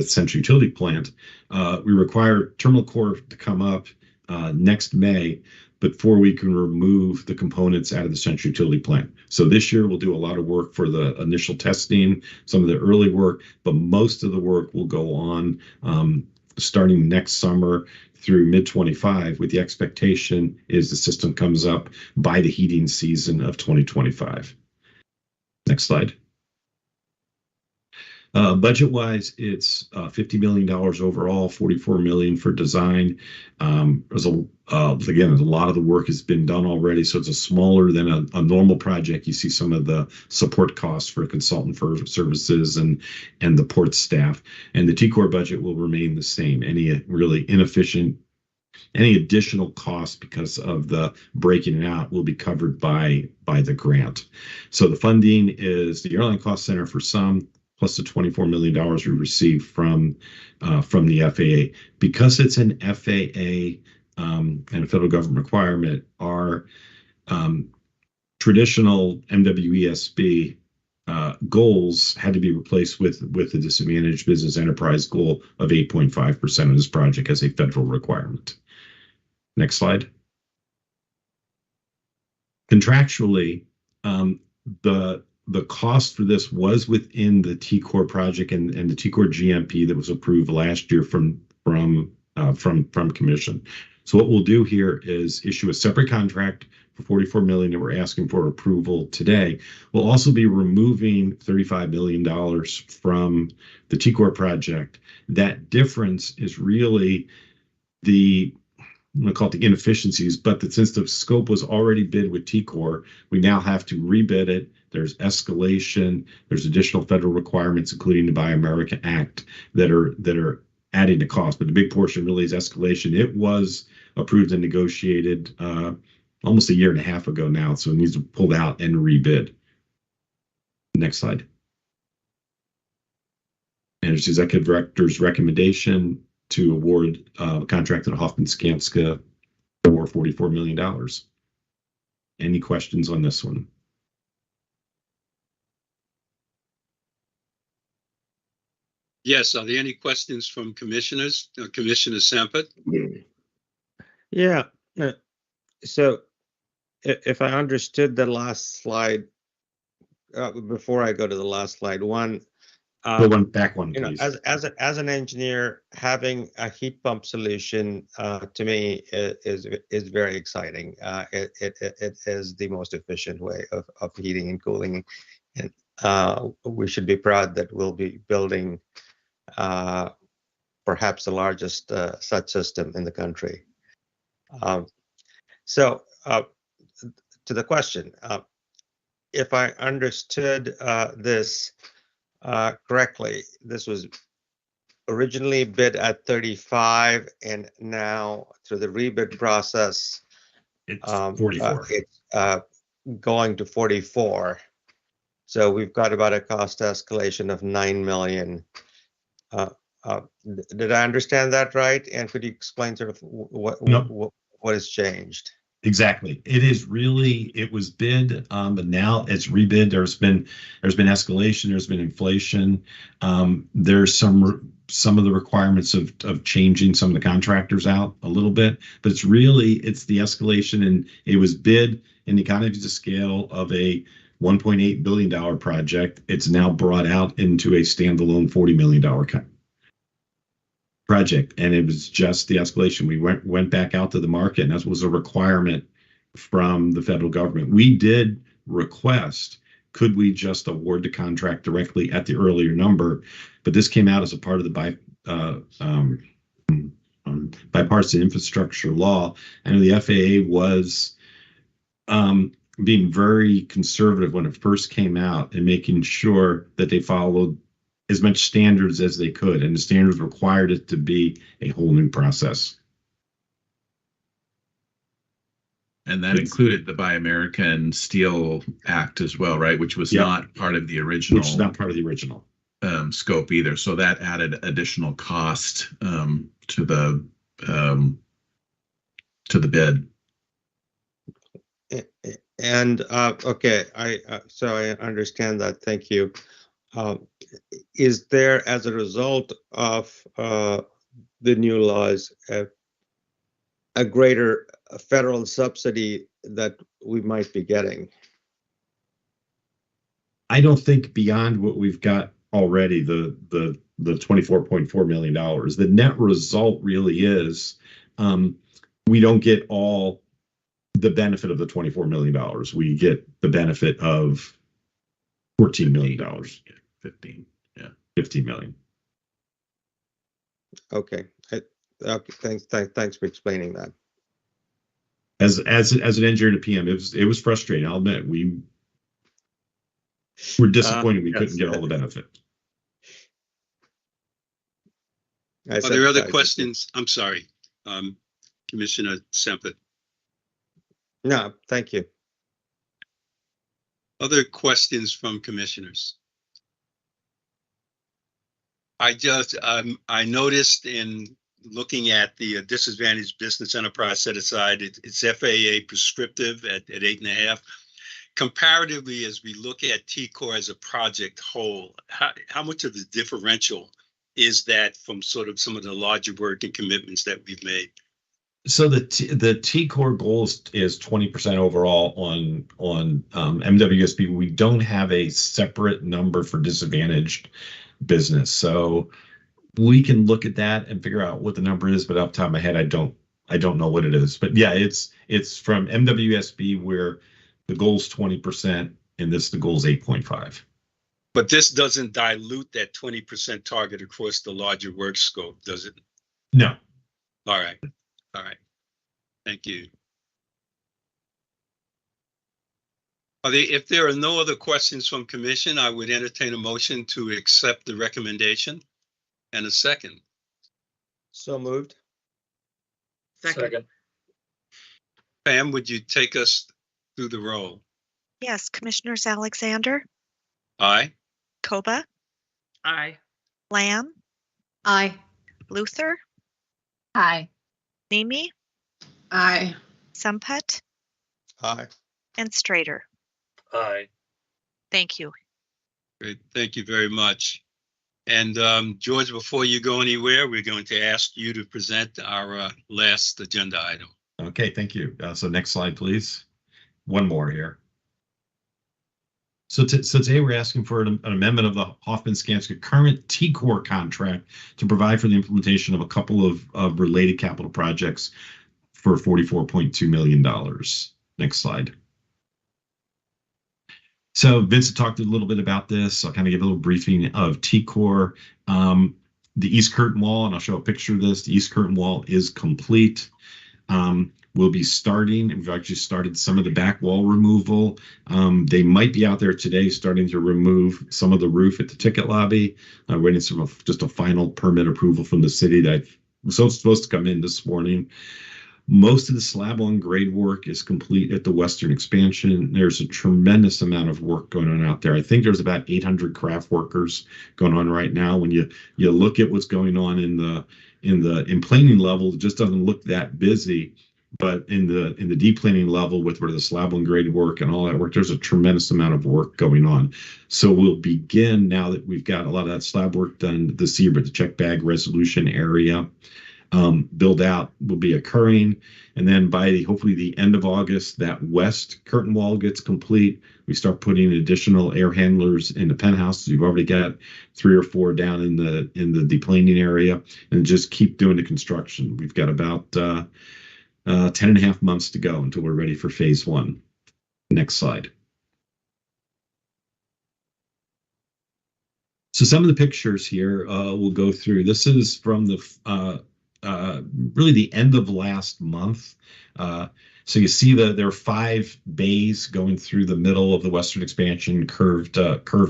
central utility plant. We require terminal core to come up next May, before we can remove the components out of the central utility plant. So this year we'll do a lot of work for the initial testing, some of the early work, but most of the work will go on starting next summer through mid-25, with the expectation is the system comes up by the heating season of 2025. Next slide. Budget-wise, it's $50 million overall, $44 million for design. There's again, a lot of the work has been done already, so it's a smaller than a normal project. You see some of the support costs for consultant for services and the port staff, and the TCOR budget will remain the same. Any really inefficient, any additional costs because of the breaking it out will be covered by the grant. So the funding is the Airline Cost Center for some, plus the $24 million we received from the FAA. Because it's an FAA and a federal government requirement, our traditional MWESB goals had to be replaced with the disadvantaged business enterprise goal of 8.5% of this project as a federal requirement. Next slide. Contractually, the cost for this was within the TCOR project and the TCOR GMP that was approved last year from Commission. So what we'll do here is issue a separate contract for $44 million that we're asking for approval today. We'll also be removing $35 million from the TCOR project. That difference is really I'm going to call it the inefficiencies, but since the scope was already bid with TCOR, we now have to rebid it. There's escalation. There's additional federal requirements, including the Buy America Act, that are adding to cost. But the big portion really is escalation. It was approved and negotiated almost a year and a half ago now, so it needs to be pulled out and rebid. Next slide. And it's the executive director's recommendation to award a contract to Hoffman Skanska for $44 million. Any questions on this one? Yes, are there any questions from commissioners? Commissioner Sampat? Yeah. So if I understood the last slide, before I go to the last slide, one, Go one back one, please. As an engineer, having a heat pump solution to me is very exciting. It is the most efficient way of heating and cooling, and we should be proud that we'll be building perhaps the largest such system in the country. So to the question, if I understood this correctly, this was originally bid at 35, and now through the rebid process, it's 44. It's going to 44. So we've got about a cost escalation of $9 million. Did I understand that right? And could you explain sort of what has changed? Exactly. It was bid, but now it's rebid. There's been escalation. There's been inflation. There's some of the requirements of changing some of the contractors out a little bit, but it's the escalation, and it was bid in the economies of scale of a $1.8 billion project. It's now brought out into a standalone $40 million project, and it was just the escalation. We went back out to the market, and that was a requirement from the federal government. We did request, could we just award the contract directly at the earlier number, but this came out as a part of the bipartisan infrastructure law, and the FAA was being very conservative when it first came out and making sure that they followed as much standards as they could, and the standards required it to be a whole new process. And that included the Buy American Steel Act as well, right? Which was not part of the original. Which is not part of the original scope either. So that added additional cost to the bid. And okay, so I understand that. Thank you. Is there, as a result of the new laws, a greater federal subsidy that we might be getting? I don't think beyond what we've got already, the $24.4 million. The net result really is we don't get all the benefit of the $24 million. We get the benefit of $14 million. 15. Yeah. 15 million. Okay. Okay. Thanks for explaining that. As an engineer to PM, it was frustrating. I'll admit we were disappointed we couldn't get all the benefit. Are there other questions? I'm sorry, Commissioner Semper. No, thank you. Other questions from commissioners? I noticed in looking at the disadvantaged business enterprise set aside, it's FAA prescriptive at 8.5. Comparatively, as we look at TCOR as a project whole, how much of the differential is that from sort of some of the larger work and commitments that we've made? So the TCOR goal is 20% overall on MWSB. We don't have a separate number for disadvantaged business, so we can look at that and figure out what the number is. But off the top of my head, I don't know what it is. But yeah, it's from MWSB where the goal's 20%, and the goal's 8.5. But this doesn't dilute that 20% target across the larger work scope, does it? No. All right. All right. Thank you. If there are no other questions from commission, I would entertain a motion to accept the recommendation. And a second. So moved. Second. Pam, would you take us through the roll? Yes, Commissioners Alexander, Aye. Koba, Aye. Lamb, Aye. Luther, Aye. Nemi, Aye. Sumput, Aye. and Strader. Aye. Thank you. Great. Thank you very much. And George, before you go anywhere, we're going to ask you to present our last agenda item. Okay, thank you. So next slide, please. One more here. So today we're asking for an amendment of the Hoffman-Skanska current TCOR contract to provide for the implementation of a couple of related capital projects for $44.2 million. Next slide. So Vincent talked a little bit about this. I'll kind of give a little briefing of TCOR. The East Curtain Wall, and I'll show a picture of this. The East Curtain Wall is complete. We'll be starting, we've actually started some of the back wall removal. They might be out there today starting to remove some of the roof at the ticket lobby, waiting for just a final permit approval from the city that was supposed to come in this morning. Most of the slab on grade work is complete at the western expansion. There's a tremendous amount of work going on out there. I think there's about 800 craft workers going on right now. When you look at what's going on in the planing level, it just doesn't look that busy. But in the deep planing level, with where the slab on grade work and all that work, there's a tremendous amount of work going on. So we'll begin, now that we've got a lot of that slab work done this year, but the check bag resolution area build out will be occurring. And then by hopefully the end of August, that west curtain wall gets complete. We start putting additional air handlers in the penthouses. We've already got 3 or 4 down in the deplaning area, and just keep doing the construction. We've got about 10.5 months to go until we're ready for phase 1. Next slide. So some of the pictures here we'll go through. This is from the really the end of last month. So you see there are 5 bays going through the middle of the western expansion, curved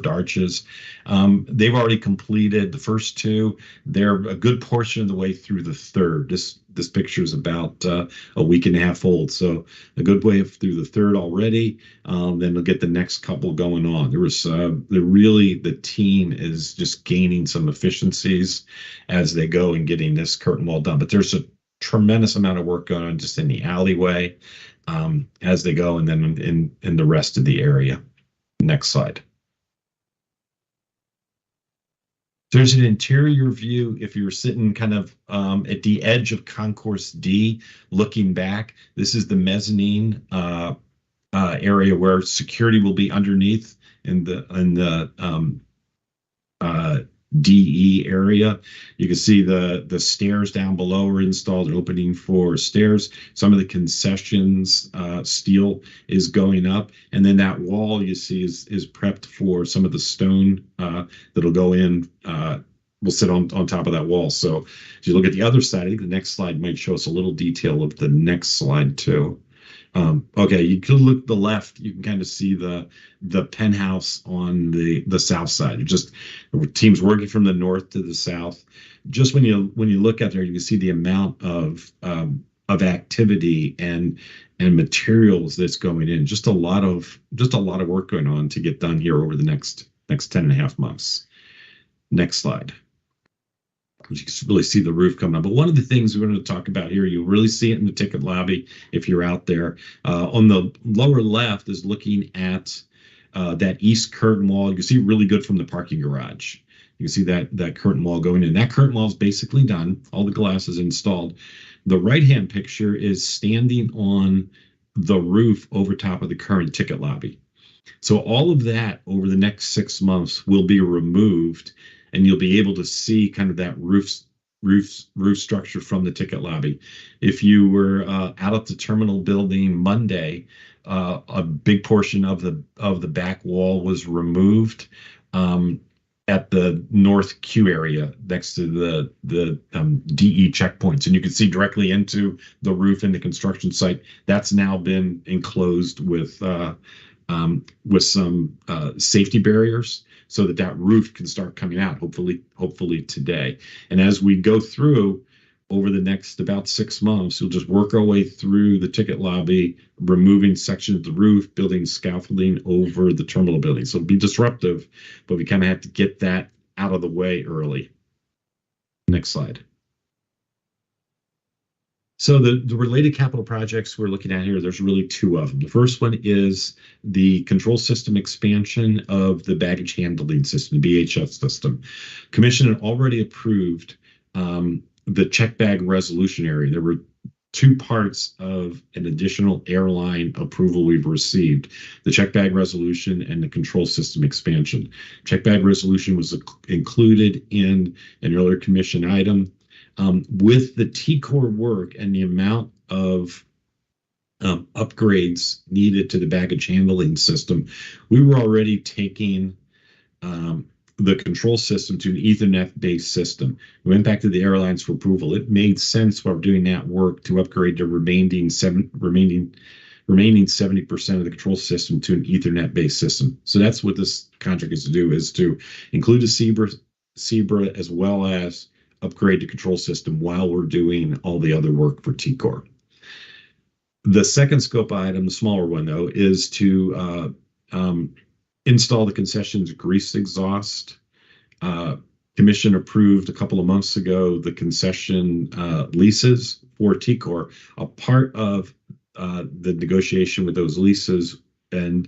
arches. They've already completed the first 2. They're a good portion of the way through the third. This picture is about a week and a half old, so a good way through the third already. Then we'll get the next couple going on. The team is just gaining some efficiencies as they go and getting this curtain wall done. But there's a tremendous amount of work going on just in the alleyway as they go, and then in the rest of the area. Next slide. There's an interior view. If you're sitting kind of at the edge of Concourse D, looking back, this is the mezzanine area where security will be underneath in the DE area. You can see the stairs down below are installed, an opening for stairs. Some of the concessions steel is going up, and then that wall you see is prepped for some of the stone that'll go in. Will sit on top of that wall. So if you look at the other side, I think the next slide might show us a little detail of the next slide too. Okay, you could look to the left, you can kind of see the penthouse on the south side. It just teams working from the north to the south. Just when you look out there, you can see the amount of activity and materials that's going in. Just a lot of work going on to get done here over the next 10.5 months. Next slide. You can really see the roof coming up. But one of the things we're going to talk about here, you'll really see it in the ticket lobby if you're out there. On the lower left is looking at that east curtain wall. You can see it really good from the parking garage. You can see that curtain wall going in. That curtain wall is basically done. All the glass is installed. The right-hand picture is standing on the roof over top of the current ticket lobby. So all of that over the next 6 months will be removed, and you'll be able to see kind of that roof structure from the ticket lobby. If you were out at the terminal building Monday, a big portion of the back wall was removed at the North Q area next to the DE checkpoints, and you can see directly into the roof in the construction site. That's now been enclosed with some safety barriers, so that roof can start coming out, hopefully today. And as we go through over the next about 6 months, we'll just work our way through the ticket lobby, removing sections of the roof, building scaffolding over the terminal building. So it'll be disruptive, but we kind of have to get that out of the way early. Next slide. So the related capital projects we're looking at here, there's really 2 of them. The first one is the control system expansion of the baggage handling system, the BHS system. Commission had already approved the check bag resolution area. There were 2 parts of an additional airline approval we've received: the check bag resolution and the control system expansion. Check bag resolution was included in an earlier commission item. With the TCOR work and the amount of upgrades needed to the baggage handling system, we were already taking the control system to an Ethernet-based system. We went back to the airlines for approval. It made sense while doing that work to upgrade the remaining 70% of the control system to an Ethernet-based system. So that's what this contract is to do, is to include the CBRA as well as upgrade the control system while we're doing all the other work for TCOR. The second scope item, the smaller one though, is to install the concession's grease exhaust. Commission approved a couple of months ago the concession leases for TCOR. A part of the negotiation with those leases, and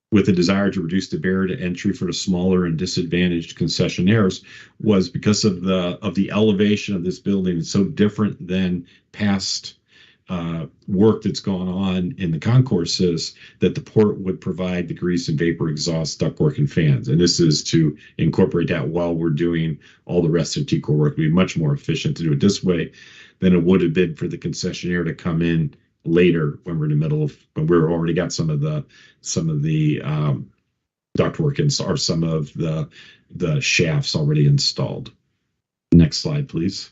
with a desire to reduce the barrier to entry for the smaller and disadvantaged concessionaires, was because of the elevation of this building. It's so different than past work that's gone on in the concourses, that the port would provide the grease and vapor exhaust, ductwork, and fans. And this is to incorporate that while we're doing all the rest of TCOR work. It'd be much more efficient to do it this way than it would have been for the concessionaire to come in later when we're in the middle of, when we're already got some of the ductwork or some of the shafts already installed. Next slide, please.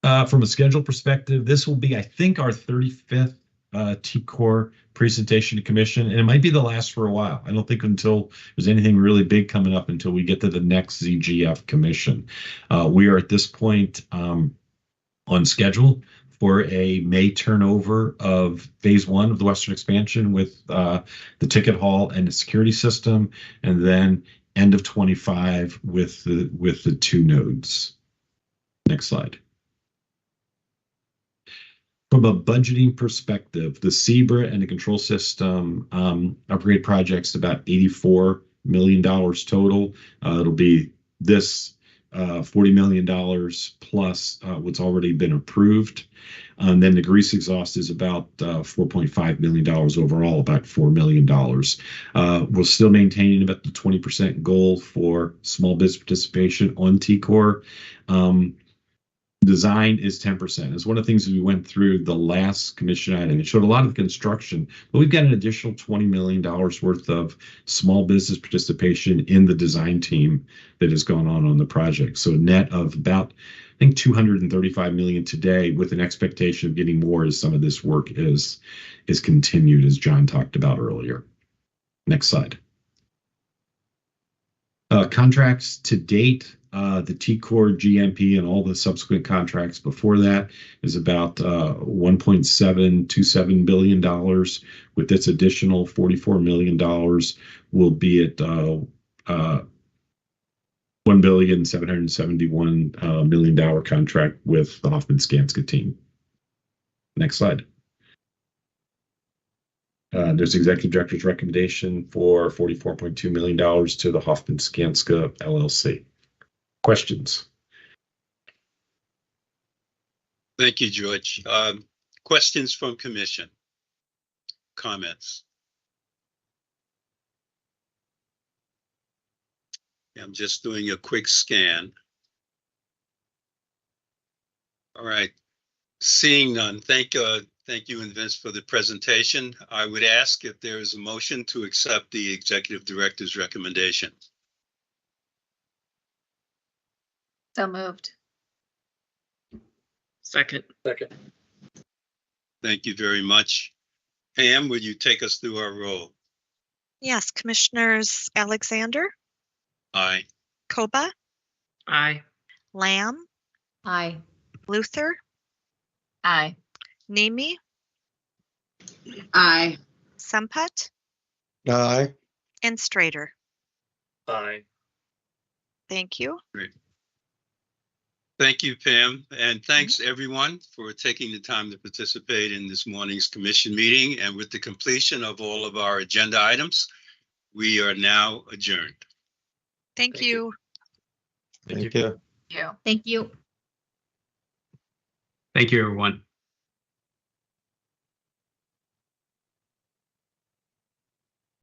From a schedule perspective, this will be, I think, our 35th TCOR presentation to commission, and it might be the last for a while. I don't think until there's anything really big coming up until we get to the next ZGF commission. We are at this point on schedule for a May turnover of phase 1 of the Western expansion with the ticket hall and the security system, and then end of 25 with the 2 nodes. Next slide. From a budgeting perspective, the CBRA and the control system upgrade project's about $84 million total. It'll be this $40 million plus what's already been approved. And then the grease exhaust is about $4.5 million overall, about $4 million. We're still maintaining about the 20% goal for small business participation on TCOR. Design is 10%. It's one of the things that we went through the last commission item. It showed a lot of the construction, but we've got an additional $20 million worth of small business participation in the design team that has gone on the project. So net of about, I think, $235 million today, with an expectation of getting more as some of this work is continued, as John talked about earlier. Next slide. Contracts to date. The TCOR, GMP, and all the subsequent contracts before that is about $1.727 billion. With this additional $44 million, will be at $1.771 billion contract with the Hoffman Skanska team. Next slide. There's executive director's recommendation for $44.2 million to the Hoffman Skanska LLC. Questions? Thank you, George. Questions from commission? Comments? I'm just doing a quick scan. All right. Seeing none, thank you, and Vince, for the presentation. I would ask if there is a motion to accept the executive director's recommendation. So moved. Second. Thank you very much. Pam, will you take us through our roll? Yes, Commissioners Alexander, Aye. Koba, Aye. Lamb, Aye. Luther, Aye. Nemi, Aye. Sempet, Aye. and Strader. Aye. Thank you. Great. Thank you, Pam, and thanks everyone for taking the time to participate in this morning's commission meeting. And with the completion of all of our agenda items, we are now adjourned. Thank you. Thank you. Thank you. Thank you, everyone.